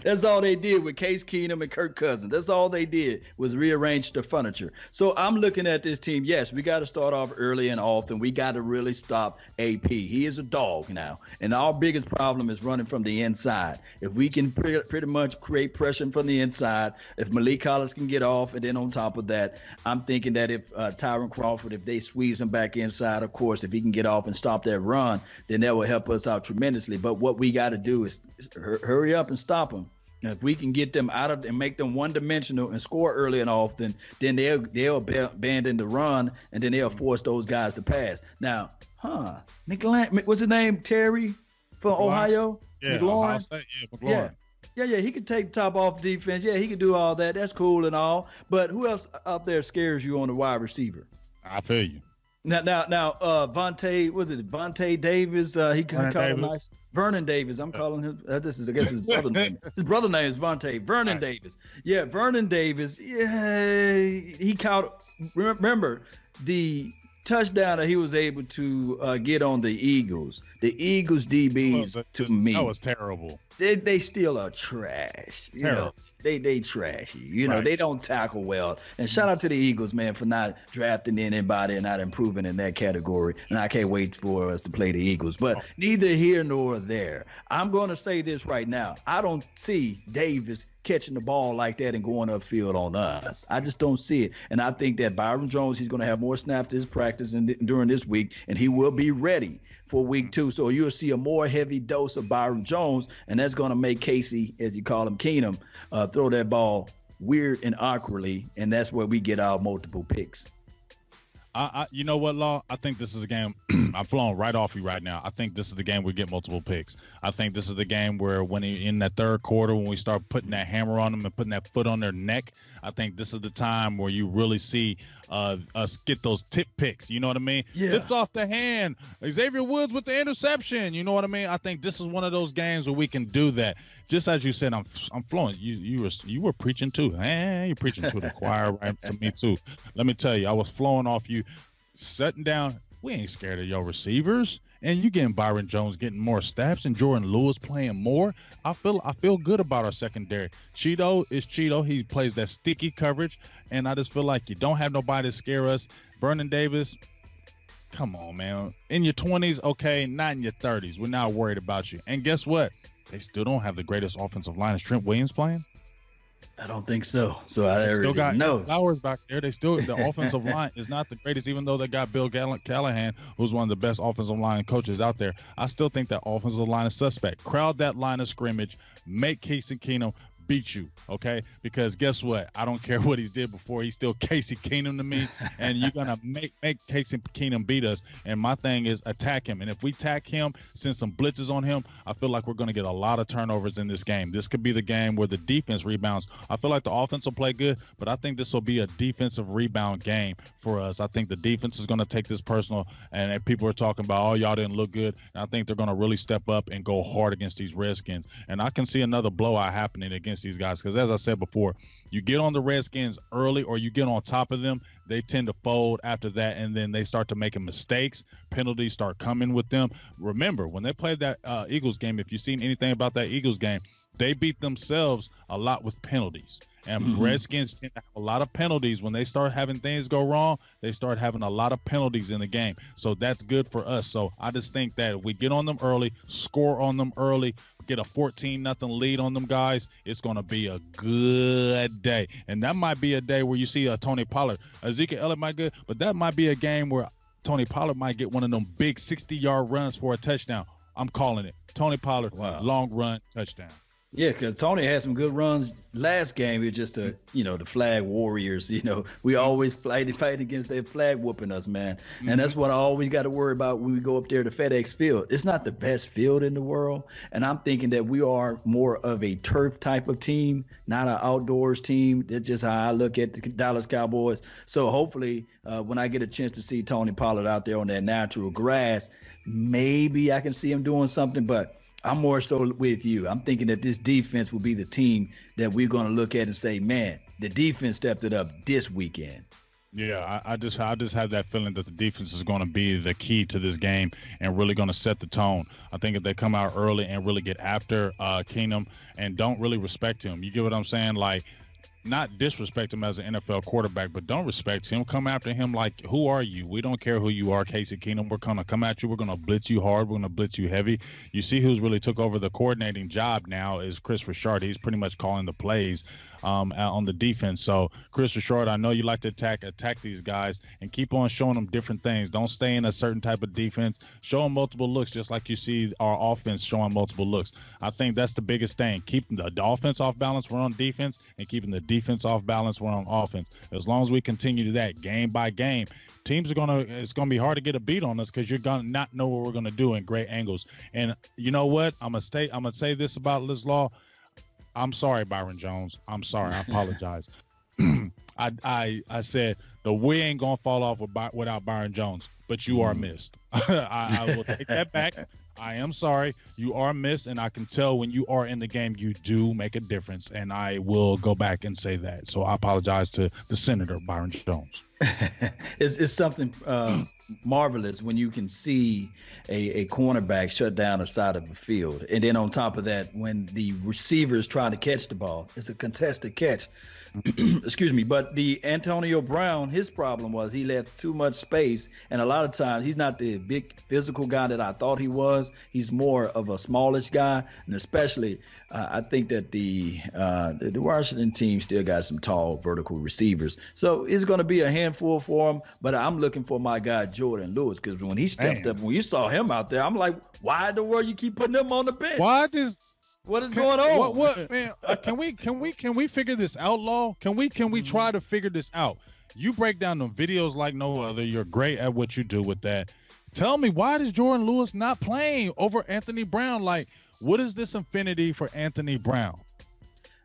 that's all they did with Case Keenum and Kirk Cousin. That's all they did was rearrange the furniture. So I'm looking at this team. Yes, we got to start off early and often. We got to really stop AP. He is a dog now, and our biggest problem is running from the inside. If we can pretty much create pressure from the inside, if Malik Collins can get off, and then on top of that, I'm thinking that if Tyron Crawford, if they squeeze him back inside, of course, if he can get off and stop that run, then that will help us out tremendously. But what we got to do is hurry up and stop them. If we can get them out of and make them one-dimensional and score early and often, then they'll abandon the run, and then they'll force those guys to pass. Now, what's his name? Terry from Ohio? Yeah, McLaurin? McLaurin. Yeah, he could take the top off defense. Yeah, he could do all that. That's cool and all. But who else out there scares you on the wide receiver? I feel you. Now, Vontae Davis? He called him nice. Vernon Davis. I'm calling him. I guess his brother name. His brother name is Vontae. Vernon Davis. Yeah, Vernon Davis. Yeah, he caught. Remember the touchdown that he was able to get on the Eagles. The Eagles DBs to me. That was terrible. They still are trash. You know, they trashy. You know, they don't tackle well. And shout out to the Eagles, man, for not drafting anybody and not improving in that category. And I can't wait for us to play the Eagles. But neither here nor there. I'm going to say this right now. I don't see Davis catching the ball like that and going upfield on us. I just don't see it. And I think that Byron Jones, he's going to have more snaps to his practice during this week, and he will be ready for week 2. So you'll see a more heavy dose of Byron Jones, and that's going to make Casey, as you call him, Keenum, throw that ball weird and awkwardly, and that's where we get our multiple picks. You know what, Law? I think this is a game. I'm flowing right off you right now. I think this is the game we get multiple picks. I think this is the game where when in that third quarter, when we start putting that hammer on them and putting that foot on their neck, I think this is the time where you really see us get those tip picks. You know what I mean? Yeah. Tips off the hand. Xavier Woods with the interception. You know what I mean? I think this is one of those games where we can do that. Just as you said, I'm flowing. You were preaching too. You're preaching to the choir right to me too. Let me tell you, I was flowing off you, sitting down. We ain't scared of your receivers, and you getting Byron Jones getting more snaps and Jordan Lewis playing more. I feel good about our secondary. Cheeto is Cheeto. He plays that sticky coverage, and I just feel like you don't have nobody to scare us. Vernon Davis, come on, man. In your 20s, okay, not in your 30s. We're not worried about you. And guess what? They still don't have the greatest offensive line. Is Trent Williams playing? I don't think so. So I They still already got know. Flowers back there. The offensive line is not the greatest, even though they got Bill Callahan, who's one of the best offensive line coaches out there. I still think that offensive line is suspect. Crowd that line of scrimmage, make Casey Keenum beat you, okay? Because guess what? I don't care what he's did before. He's still Casey Keenum to me, and you're going to make Casey Keenum beat us. And my thing is attack him. And if we attack him, send some blitzes on him, I feel like we're going to get a lot of turnovers in this game. This could be the game where the defense rebounds. I feel like the offense will play good, but I think this will be a defensive rebound game for us. I think the defense is going to take this personal, and people are talking about, oh, y'all didn't look good. And I think they're going to really step up and go hard against these Redskins. And I can see another blowout happening against these guys because, as I said before, you get on the Redskins early or you get on top of them, they tend to fold after that, and then they start to making mistakes. Penalties start coming with them. Remember, when they played that Eagles game, if you've seen anything about that Eagles game, they beat themselves a lot with penalties. And Redskins tend to have a lot of penalties. When they start having things go wrong, they start having a lot of penalties in the game. So that's good for us. So I just think that if we get on them early, score on them early, get a 14-0 lead on them guys, it's going to be a good day. And that might be a day where you see a Tony Pollard. Ezekiel Elliott might good, but that might be a game where Tony Pollard might get one of them big 60-yard runs for a touchdown. I'm calling it. Tony Pollard, long run, touchdown. Yeah, because Tony had some good runs last game. It's just the flag warriors. We always fight against their flag whooping us, man. And that's what I always got to worry about when we go up there to FedEx Field. It's not the best field in the world, and I'm thinking that we are more of a turf type of team, not an outdoors team. That's just how I look at the Dallas Cowboys. So hopefully, when I get a chance to see Tony Pollard out there on that natural grass, maybe I can see him doing something, but I'm more so with you. I'm thinking that this defense will be the team that we're going to look at and say, man, the defense stepped it up this weekend. Yeah, I just have that feeling that the defense is going to be the key to this game and really going to set the tone. I think if they come out early and really get after Keenum and don't really respect him, you get what I'm saying? Like, not disrespect him as an NFL quarterback, but don't respect him. Come after him like, who are you? We don't care who you are, Casey Keenum. We're going to come at you. We're going to blitz you hard. We're going to blitz you heavy. You see who's really took over the coordinating job now is Chris Richard. He's pretty much calling the plays on the defense. So, Chris Richard, I know you like to attack these guys and keep on showing them different things. Don't stay in a certain type of defense. Show them multiple looks, just like you see our offense showing multiple looks. I think that's the biggest thing. Keeping the offense off balance, we're on defense, and keeping the defense off balance, we're on offense. As long as we continue to that game by game, teams it's gonna be hard to get a beat on us because you're gonna not know what we're gonna do in great angles. And you know what? I'm gonna say this about Liz Law. I'm sorry, Byron Jones. I'm sorry. I apologize. I said we ain't gonna fall off without Byron Jones, but you are missed. I will take that back. I am sorry. You are missed, and I can tell when you are in the game, you do make a difference, and I will go back and say that. So I apologize to the Senator, Byron Jones. It's something marvelous when you can see a cornerback shut down the side of the field. And then on top of that, when the receiver is trying to catch the ball, it's a contested catch. Excuse me. But the Antonio Brown, his problem was he left too much space. And a lot of times he's not the big physical guy that I thought he was. He's more of a smallish guy. And especially I think that the Washington team still got some tall vertical receivers. So it's going to be a handful for him. But I'm looking for my guy, Jordan Lewis, because when he stepped up, when you saw him out there, I'm like, why in the world you keep putting him on the bench? What is going on? What man? Can we figure this out, Law? Can we try to figure this out? You break down the videos like no other. You're great at what you do with that. Tell me, why is Jordan Lewis not playing over Anthony Brown? Like, what is this affinity for Anthony Brown?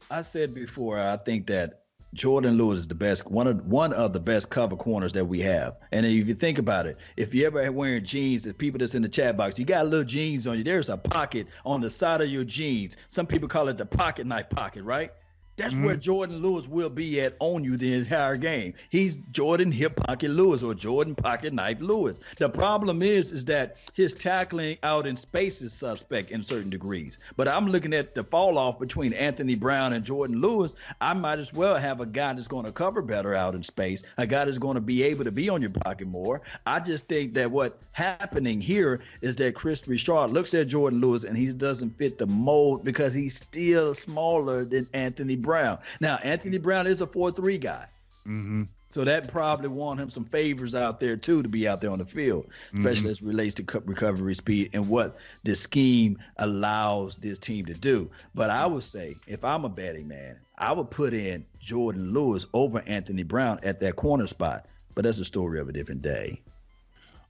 I said before, I think that Jordan Lewis is the best, one of the best cover corners that we have. And if you think about it, if you ever wearing jeans, the people that's in the chat box, you got little jeans on you. There's a pocket on the side of your jeans. Some people call it the pocket knife pocket, right? That's where Jordan Lewis will be at on you the entire game. He's Jordan Hip Pocket Lewis or Jordan Pocket Knife Lewis. The problem is that his tackling out in space is suspect in certain degrees. But I'm looking at the fall off between Anthony Brown and Jordan Lewis. I might as well have a guy that's going to cover better out in space, a guy that's going to be able to be on your pocket more. I just think that what's happening here is that Chris Richard looks at Jordan Lewis and he doesn't fit the mold because he's still smaller than Anthony Brown. Now, Anthony Brown is a 4-3 guy. So that probably won him some favors out there, too, to be out there on the field, especially as it relates to recovery speed and what the scheme allows this team to do. But I would say, if I'm a betting man, I would put in Jordan Lewis over Anthony Brown at that corner spot. But that's a story of a different day.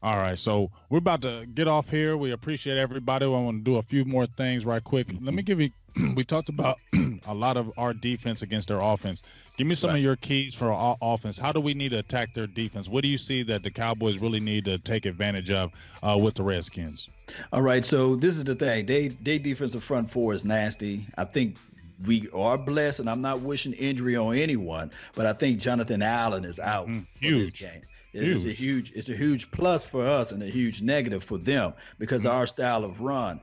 All right, so we're about to get off here. We appreciate everybody. I want to do a few more things right quick. Let me give you – we talked about a lot of our defense against their offense. Give me some of your keys for our offense. How do we need to attack their defense? What do you see that the Cowboys really need to take advantage of with the Redskins? All right, so this is the thing. They defensive front four is nasty. I think we are blessed, and I'm not wishing injury on anyone, but I think Jonathan Allen is out for this game. It's a huge plus for us and a huge negative for them because our style of run,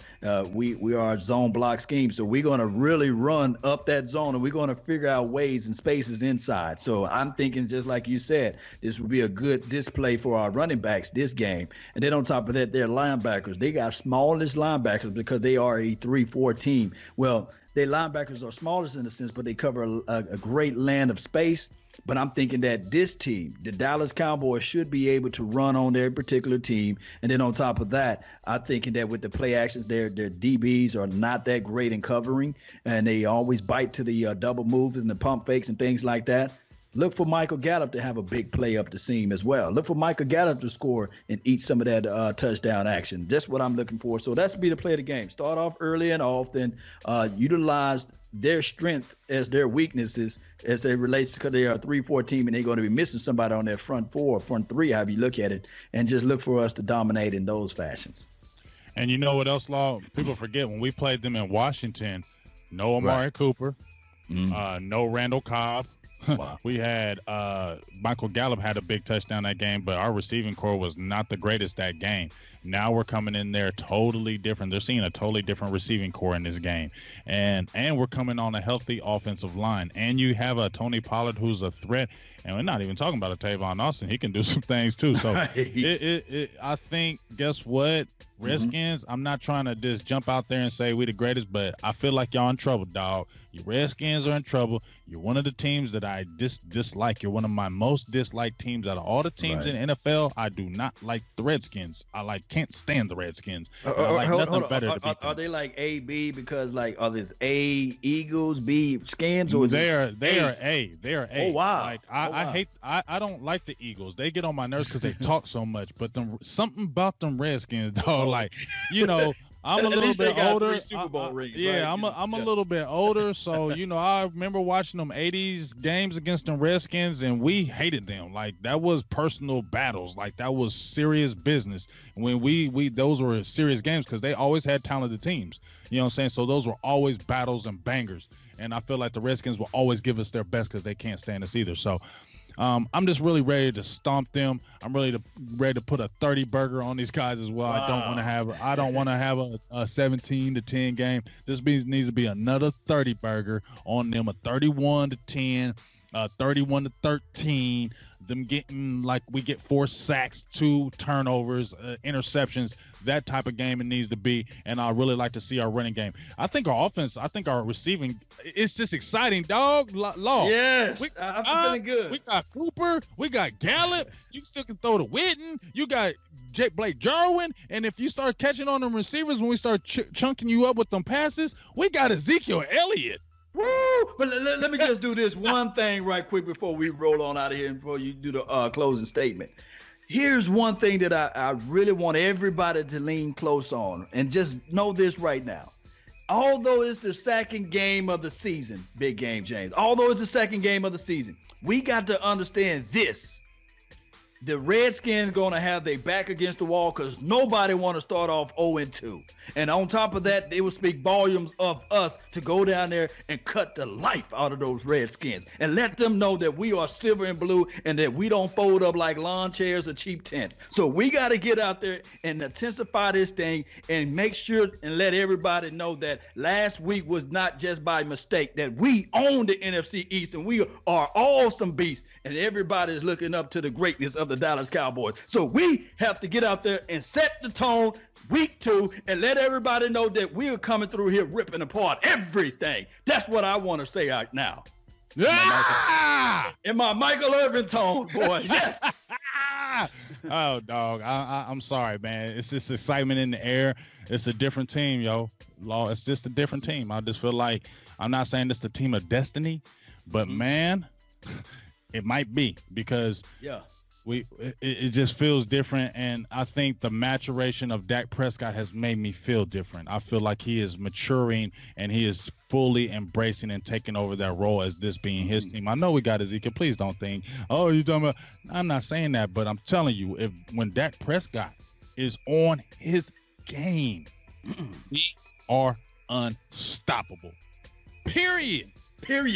we are a zone block scheme. So we're going to really run up that zone and we're going to figure out ways and spaces inside. So I'm thinking, just like you said, this would be a good display for our running backs this game. And then on top of that, their linebackers, they got smallest linebackers because they are a 3-4 team. Well, their linebackers are smallest in a sense, but they cover a great land of space. But I'm thinking that this team, the Dallas Cowboys, should be able to run on their particular team. And then on top of that, I'm thinking that with the play actions, their DBs are not that great in covering, and they always bite to the double moves and the pump fakes and things like that. Look for Michael Gallup to have a big play up the seam as well. Look for Michael Gallup to score and eat some of that touchdown action. That's what I'm looking for. So that's be the play of the game. Start off early and often. Utilize their strength as their weaknesses as they relates because they are a 3-4 team and they're going to be missing somebody on their front four, front three, however you look at it, and just look for us to dominate in those fashions. And you know what else, Law? People forget when we played them in Washington, no Amari Cooper, no Randall Cobb. Wow. We had Michael Gallup had a big touchdown that game, but our receiving core was not the greatest that game. Now we're coming in there totally different. They're seeing a totally different receiving core in this game. And we're coming on a healthy offensive line. And you have a Tony Pollard who's a threat. And we're not even talking about a Tavon Austin. He can do some things too. So I think, guess what? Redskins, I'm not trying to just jump out there and say we the greatest, but I feel like y'all in trouble, dog. You Redskins are in trouble. You're one of the teams that I dislike. You're one of my most disliked teams out of all the teams in the NFL. I do not like the Redskins. I can't stand the Redskins. I like nothing better to beat them. Are they like A, B because like are this A Eagles, B Skins, or they are A? They are A. Oh wow! Like I don't like the Eagles. They get on my nerves because they talk so much. But something about them Redskins, dog. Like, you know, I'm a little bit older. Super Bowl rings, yeah, right? I'm a little bit older, so you know, I remember watching them '80s games against the Redskins, and we hated them. Like that was personal battles. Like that was serious business. When we those were serious games because they always had talented teams. You know what I'm saying? So those were always battles and bangers. And I feel like the Redskins will always give us their best because they can't stand us either. So. I'm just really ready to stomp them. I'm ready to put a 30 burger on these guys as well. Wow. I don't want to have a 17-10 game. This needs to be another 30 burger on them, a 31-10, 31-13. Them getting like we get 4 sacks, 2 turnovers, interceptions, that type of game it needs to be. And I really like to see our running game. I think our offense, our receiving, it's just exciting, dog. Law. Yes, I'm feeling good. We got Cooper, we got Gallup. You still can throw to Witten. You got Blake Jarwin. And if you start catching on them receivers when we start chunking you up with them passes, we got Ezekiel Elliott. Woo! But let me just do this one thing right quick before we roll on out of here and before you do the closing statement. Here's one thing that I really want everybody to lean close on, and just know this right now. Although it's the second game of the season, Big Game James, although it's the second game of the season, we got to understand this. the Redskins going to have their back against the wall because nobody want to start off 0-2. And on top of that, they will speak volumes of us to go down there and cut the life out of those Redskins and let them know that we are silver and blue and that we don't fold up like lawn chairs or cheap tents. So we got to get out there and intensify this thing and make sure and let everybody know that last week was not just by mistake, that we own the NFC East and we are all some beasts, and everybody is looking up to the greatness of the Dallas Cowboys. So we have to get out there and set the tone week 2 and let everybody know that we are coming through here ripping apart everything. That's what I want to say right now. Yeah! In my Michael Irvin tone, boy. Yes. Oh, dog. I'm sorry, man. It's this excitement in the air. It's a different team, yo. Law, it's just a different team. I just feel like, I'm not saying it's the team of destiny, but man, it might be, because it just feels different. And I think the maturation of Dak Prescott has made me feel different. I feel like he is maturing and he is fully embracing and taking over that role as this being his team. I know we got Ezekiel. Please don't think, oh, you're talking about. I'm not saying that, but I'm telling you, when Dak Prescott is on his game, we are unstoppable. Period. There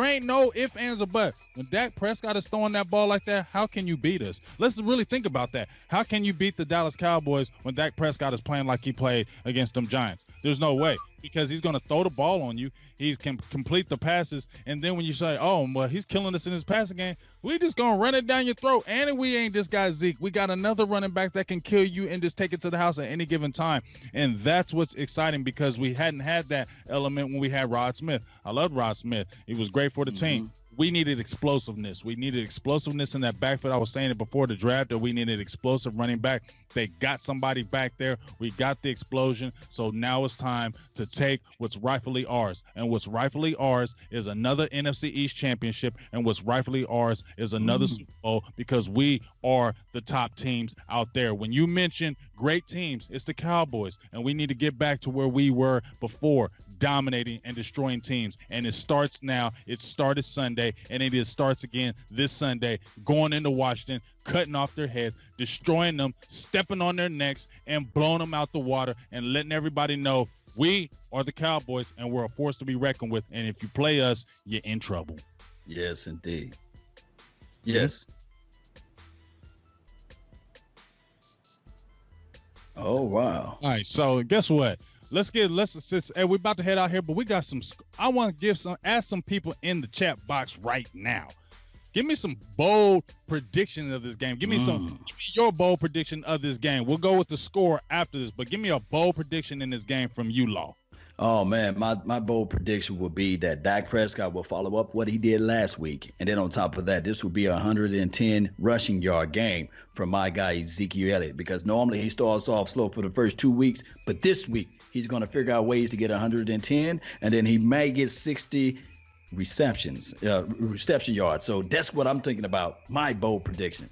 ain't no ifs, ands, or buts. When Dak Prescott is throwing that ball like that, how can you beat us? Let's really think about that. How can you beat the Dallas Cowboys when Dak Prescott is playing like he played against them Giants? There's no way, because he's going to throw the ball on you. He can complete the passes. And then when you say, oh, well, he's killing us in his passing game, we just going to run it down your throat. And we ain't this guy Zeke. We got another running back that can kill you and just take it to the house at any given time. And that's what's exciting, because we hadn't had that element when we had Rod Smith. I loved Rod Smith. He was great for the team. We needed explosiveness. We needed explosiveness in that backfield. I was saying it before the draft that we needed explosive running back. They got somebody back there. We got the explosion. So now it's time to take what's rightfully ours. And what's rightfully ours is another NFC East championship. And what's rightfully ours is another Super Bowl, because we are the top teams out there. When you mention great teams, it's the Cowboys. And we need to get back to where we were before, dominating and destroying teams. And it starts now. It started Sunday, and it starts again this Sunday, going into Washington, cutting off their head, destroying them, stepping on their necks, and blowing them out the water, and letting everybody know we are the Cowboys and we're a force to be reckoned with. And if you play us, you're in trouble. Yes, indeed. Yes. Oh, wow. All right. So guess what? We're about to head out here, but we got I want to ask some people in the chat box right now. Give me some bold predictions of this game. Give me your bold prediction of this game. We'll go with the score after this, but give me a bold prediction in this game from you, Law. Oh, man, my bold prediction will be that Dak Prescott will follow up what he did last week. And then on top of that, this will be a 110 rushing yard game from my guy, Ezekiel Elliott, because normally he starts off slow for the first 2 weeks. But this week, he's going to figure out ways to get 110, and then he may get 60 reception yards. So that's what I'm thinking about. My bold prediction.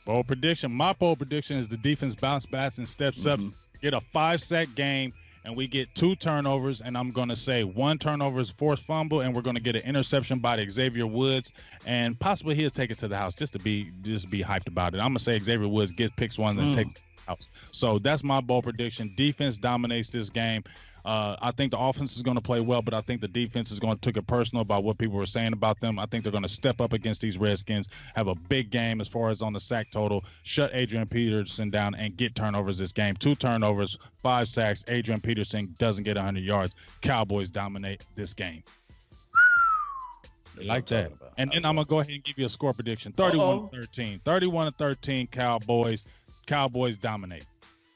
Bold prediction. My bold prediction is the defense bounce back and steps up, get a 5-sack game, and we get 2 turnovers. And I'm going to say 1 turnover is forced fumble, and we're going to get an interception by Xavier Woods, and possibly he'll take it to the house just to be hyped about it. I'm going to say Xavier Woods picks one and takes it to the house. So that's my bold prediction. Defense dominates this game. I think the offense is going to play well, but I think the defense is going to take it personal about what people were saying about them. I think they're going to step up against these Redskins, have a big game as far as on the sack total, shut Adrian Peterson down, and get turnovers this game. 2 turnovers, 5 sacks. Adrian Peterson doesn't get 100 yards. Cowboys dominate this game. Like that. And then I'm going to go ahead and give you a score prediction. 31-13. 31-13 Cowboys. Cowboys dominate.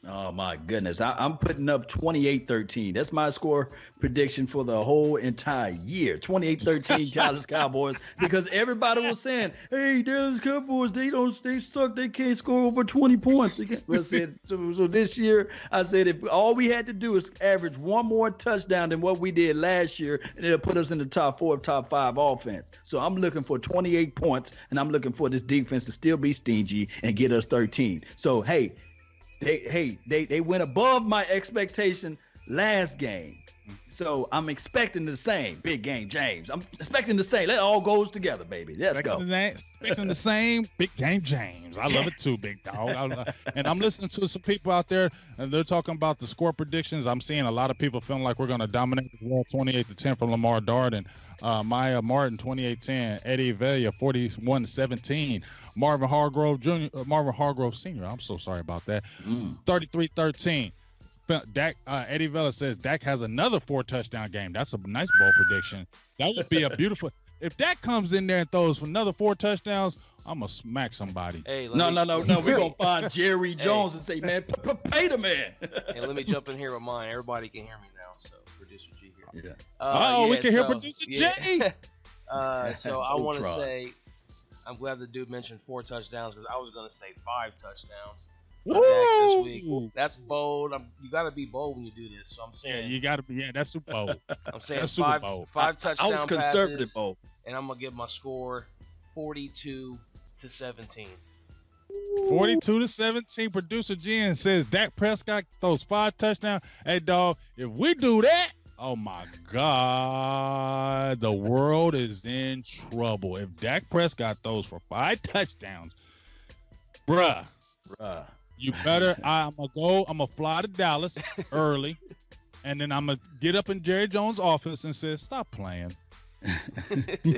Oh, my goodness. I'm putting up 28-13. That's my score prediction for the whole entire year. 28-13 Dallas Cowboys, because everybody was saying, hey, Dallas Cowboys, they suck. They can't score over 20 points. I said, so this year, I said, if all we had to do is average 1 more touchdown than what we did last year, and it'll put us in the top 4, top 5 offense. So I'm looking for 28 points, and I'm looking for this defense to still be stingy and get us 13. So, hey, They went above my expectation last game. So I'm expecting the same. Big game, James. I'm expecting the same. Let all goes together, baby. Let's go. Expecting the same. Big game, James. I love it too, big dog. And I'm listening to some people out there, and they're talking about the score predictions. I'm seeing a lot of people feeling like we're going to dominate the world 28-10 from Lamar Darden. Maya Martin, 28-10. Eddie Velia, 41-17. Marvin Hargrove Sr., I'm so sorry about that, 33-13. Eddie Vela says Dak has another 4-touchdown game. That's a nice bold prediction. That would be a beautiful. If Dak comes in there and throws for another 4 touchdowns, I'm gonna smack somebody. Hey, no. We're gonna find Jerry Jones and say, man, pay the man. Hey, let me jump in here with mine. Everybody can hear me now. So producer G here. Yeah. We can hear producer J. So I want to say, I'm glad the dude mentioned 4 touchdowns because I was gonna say 5 touchdowns. This week. That's bold. You got to be bold when you do this. So I'm saying, you got to be. Yeah, that's super bold. I'm saying that's 5 touchdown I was conservative passes, bold, and I'm gonna give my score 42-17. 42-17. Producer Jen says Dak Prescott throws 5 touchdowns. Hey, dog, if we do that, oh my God, the world is in trouble. If Dak Prescott throws for 5 touchdowns, bruh. You better. I'm gonna fly to Dallas early, and then I'm gonna get up in Jerry Jones' office and say, "Stop playing.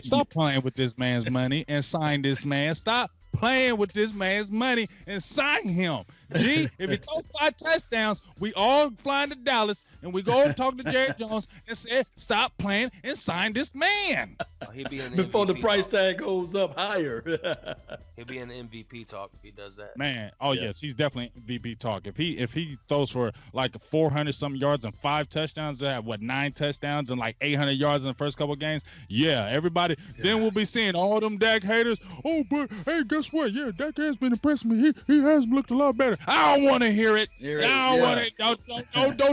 Stop playing with this man's money and sign this man. Stop playing with this man's money and sign him." G, if he throws 5 touchdowns, we all fly to Dallas and we go and talk to Jerry Jones and say, "Stop playing and sign this man." He'll be in before MVP the price talk. tag goes up higher. He'll be in the MVP talk if he does that. Man, yes, he's definitely MVP talk. If he throws for like 400 some yards and 5 touchdowns, 9 touchdowns and like 800 yards in the first couple of games, yeah, everybody. Yeah. Then we'll be seeing all them Dak haters. Oh, but hey, guess what? Yeah, Dak has been impressing me. He has looked a lot better. I don't want to hear it. I don't want it. Don't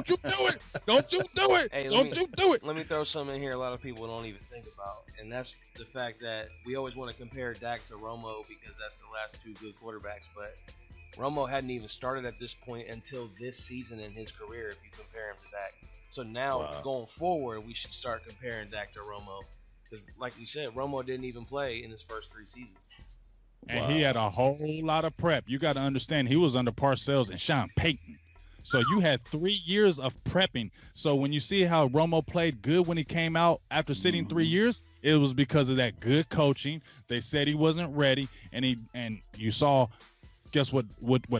you do it. Don't you do it. Hey, don't you do it. Let me throw something in here a lot of people don't even think about, and that's the fact that we always want to compare Dak to Romo because that's the last 2 good quarterbacks, but Romo hadn't even started at this point until this season in his career if you compare him to Dak. So now going forward, we should start comparing Dak to Romo because, like we said, Romo didn't even play in his first 3 seasons. And he had a whole lot of prep. You got to understand, he was under Parcells and Sean Payton. So you had 3 years of prepping. So when you see how Romo played good when he came out after sitting 3 years, it was because of that good coaching. They said he wasn't ready, and you saw, guess what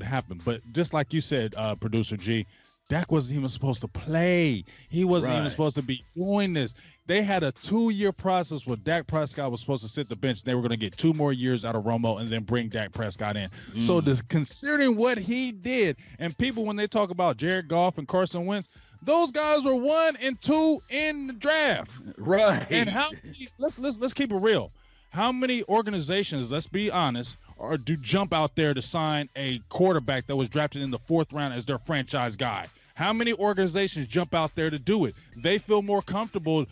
happened. But just like you said, producer G, Dak wasn't even supposed to play. He wasn't even supposed to be doing this. They had a 2-year process where Dak Prescott was supposed to sit the bench. They were going to get 2 more years out of Romo and then bring Dak Prescott in. So considering what he did, and people, when they talk about Jared Goff and Carson Wentz, those guys were 1 and 2 in the draft. Right. And let's keep it real. How many organizations, let's be honest, do jump out there to sign a quarterback that was drafted in the 4th round as their franchise guy? How many organizations jump out there to do it? They feel more comfortable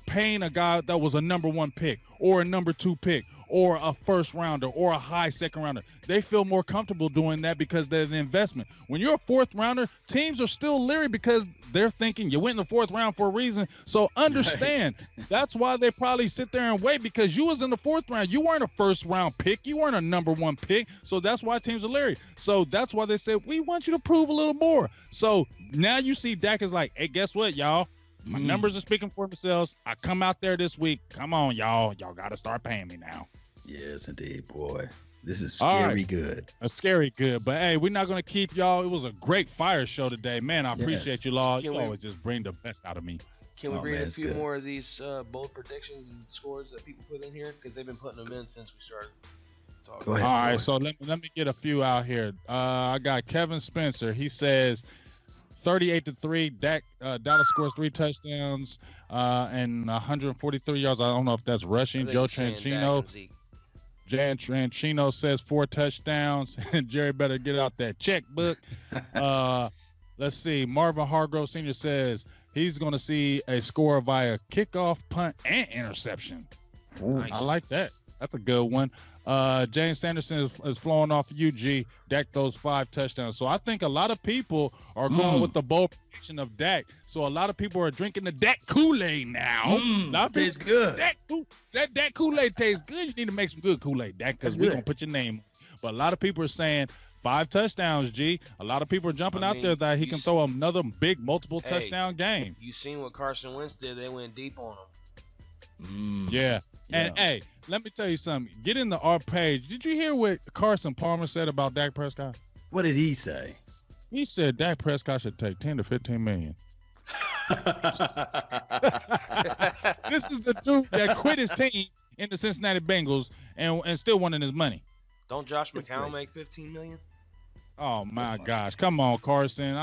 paying a guy that was a number 1 pick or a number 2 pick or a 1st rounder or a high 2nd rounder. They feel more comfortable doing that because they're the investment. When you're a 4th rounder, teams are still leery because they're thinking you went in the 4th round for a reason. So understand, that's why they probably sit there and wait, because you was in the 4th round. You weren't a 1st round pick. You weren't a number 1 pick. So that's why teams are leery. So that's why they said, we want you to prove a little more. So now you see Dak is like, hey, guess what, y'all? My numbers are speaking for themselves. I come out there this week. Come on, y'all. Y'all got to start paying me now. Yes, indeed, boy. This is scary good. A scary good. But, hey, we're not going to keep y'all. It was a great fire show today. Man, I appreciate you, Law. You always just bring the best out of me. Can we read a few more of these bold predictions and scores that people put in here? Because they've been putting them in since we started talking. Go ahead. All right, so let me get a few out here. I got Kevin Spencer. He says 38-3. Dallas scores 3 touchdowns and 143 yards. I don't know if that's rushing. Joe Tranchino says 4 touchdowns. Jerry better get out that checkbook. Let's see. Marvin Hargrove Sr. says he's going to see a score via kickoff, punt, and interception. Nice. I like that. That's a good one. James Sanderson is flowing off of you, G. Dak throws 5 touchdowns. So I think a lot of people are going with the bold prediction of Dak. So a lot of people are drinking the Dak Kool-Aid now. Tastes good. That Dak Kool-Aid tastes good. You need to make some good Kool-Aid, Dak, because we're going to put your name. But a lot of people are saying 5 touchdowns, G. A lot of people are jumping out there that he can throw another big multiple touchdown game. You seen what Carson Wentz did? They went deep on him. Yeah. And, hey, let me tell you something. Get into our page. Did you hear what Carson Palmer said about Dak Prescott? What did he say? He said Dak Prescott should take 10 to 15 million. This is the dude that quit his team in the Cincinnati Bengals and still wanting his money. Don't Josh McCown make $15 million? Oh, my gosh. Come on, Carson.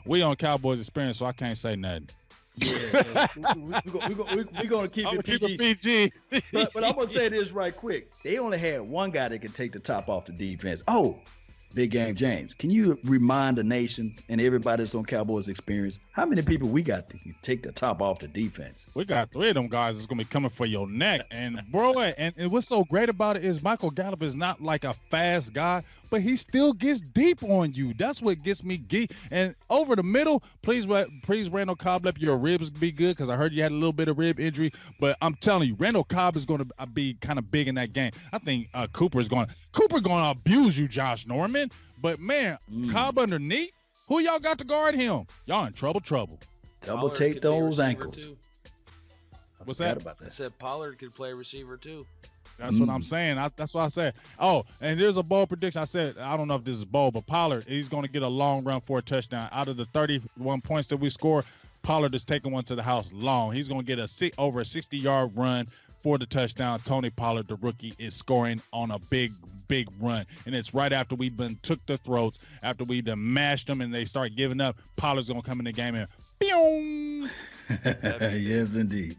We on Cowboys Experience, so I can't say nothing. Yeah, we're gonna keep it PG. But I'm gonna say this right quick. They only had one guy that could take the top off the defense. Oh, Big Game James. Can you remind the nation and everybody that's on Cowboys Experience how many people we got to take the top off the defense? We got 3 of them guys that's gonna be coming for your neck. And bro, and what's so great about it is Michael Gallup is not like a fast guy, but he still gets deep on you. That's what gets me geek. And over the middle, please Randall Cobb, let your ribs be good, because I heard you had a little bit of rib injury. But I'm telling you, Randall Cobb is going to be kind of big in that game. I think Cooper's going to abuse you, Josh Norman. But man, Cobb underneath, who y'all got to guard him? Y'all in trouble. Double take those ankles. Too. What's that? I said Pollard could play receiver too. That's what I'm saying. That's what I said. Oh, and there's a bold prediction. I said, I don't know if this is bold, but Pollard, he's going to get a long run for a touchdown. Out of the 31 points that we score, Pollard is taking one to the house long. He's going to get over a 60-yard run for the touchdown. Tony Pollard, the rookie, is scoring on a big run. And it's right after we've been took the throats, after we've been mashed them and they start giving up. Pollard's going to come in the game and boom. Yes, indeed.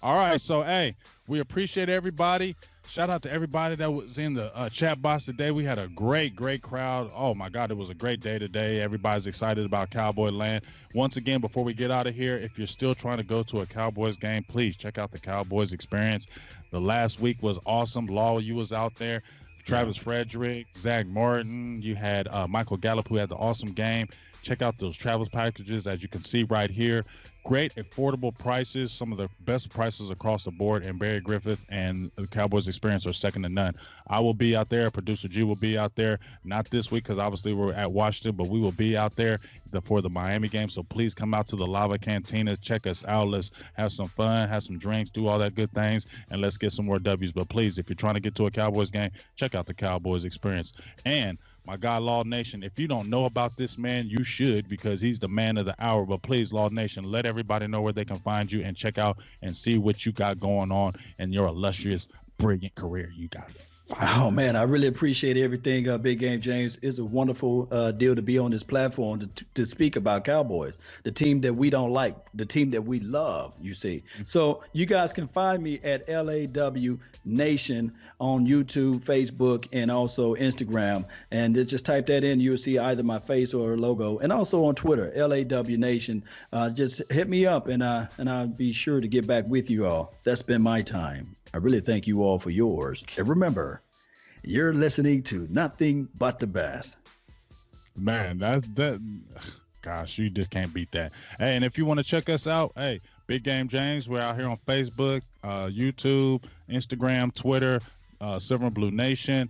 All right, so, hey, we appreciate everybody. Shout out to everybody that was in the chat box today. We had a great crowd. Oh, my God, it was a great day today. Everybody's excited about Cowboy Land. Once again, before we get out of here, if you're still trying to go to a Cowboys game, please check out the Cowboys Experience. The last week was awesome. Law, you was out there. Travis Frederick, Zach Martin. You had Michael Gallup, who had the awesome game. Check out those travel packages, as you can see right here. Great affordable prices, some of the best prices across the board, and Barry Griffith and the Cowboys Experience are second to none. I will be out there. Producer G will be out there. Not this week because obviously we're at Washington, but we will be out there for the Miami game. So please come out to the Lava Cantina. Check us out. Let's have some fun, have some drinks, do all that good things, and let's get some more W's. But please, if you're trying to get to a Cowboys game, check out the Cowboys Experience. And my guy, Law Nation, if you don't know about this man, you should, because he's the man of the hour. But please, Law Nation, let everybody know where they can find you and check out and see what you got going on in your illustrious, brilliant career you got. Oh, man, I really appreciate everything, Big Game James. It's a wonderful deal to be on this platform to speak about Cowboys, the team that we don't like, the team that we love, you see. So you guys can find me at LAW Nation on YouTube, Facebook, and also Instagram. And just type that in. You'll see either my face or a logo. And also on Twitter, LAW Nation. Just hit me up, and I'll be sure to get back with you all. That's been my time. I really thank you all for yours. And remember, you're listening to nothing but the best. Man, gosh, you just can't beat that. Hey, and if you want to check us out, hey, Big Game James, we're out here on Facebook, YouTube, Instagram, Twitter, Silver and Blue Nation.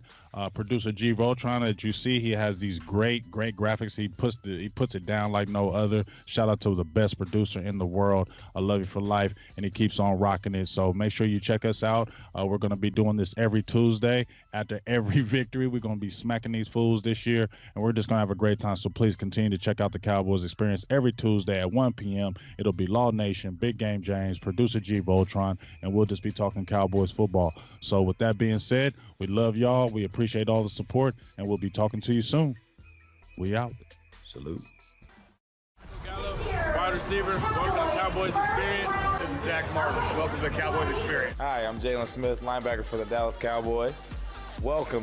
Producer G Voltron, that you see, he has these great graphics. He puts it down like no other. Shout out to the best producer in the world. I love you for life, and he keeps on rocking it. So make sure you check us out. We're going to be doing this every Tuesday after every victory. We're going to be smacking these fools this year, and we're just going to have a great time. So please continue to check out the Cowboys Experience every Tuesday at 1 p.m. It'll be Law Nation, Big Game James, producer G Voltron, and we'll just be talking Cowboys football. So with that being said, we love y'all. We appreciate all the support, and we'll be talking to you soon. We out. Salute. Wide receiver, welcome to the Cowboys Experience. This is Zach Martin. Welcome to the Cowboys Experience. Hi, I'm Jalen Smith, linebacker for the Dallas Cowboys. Welcome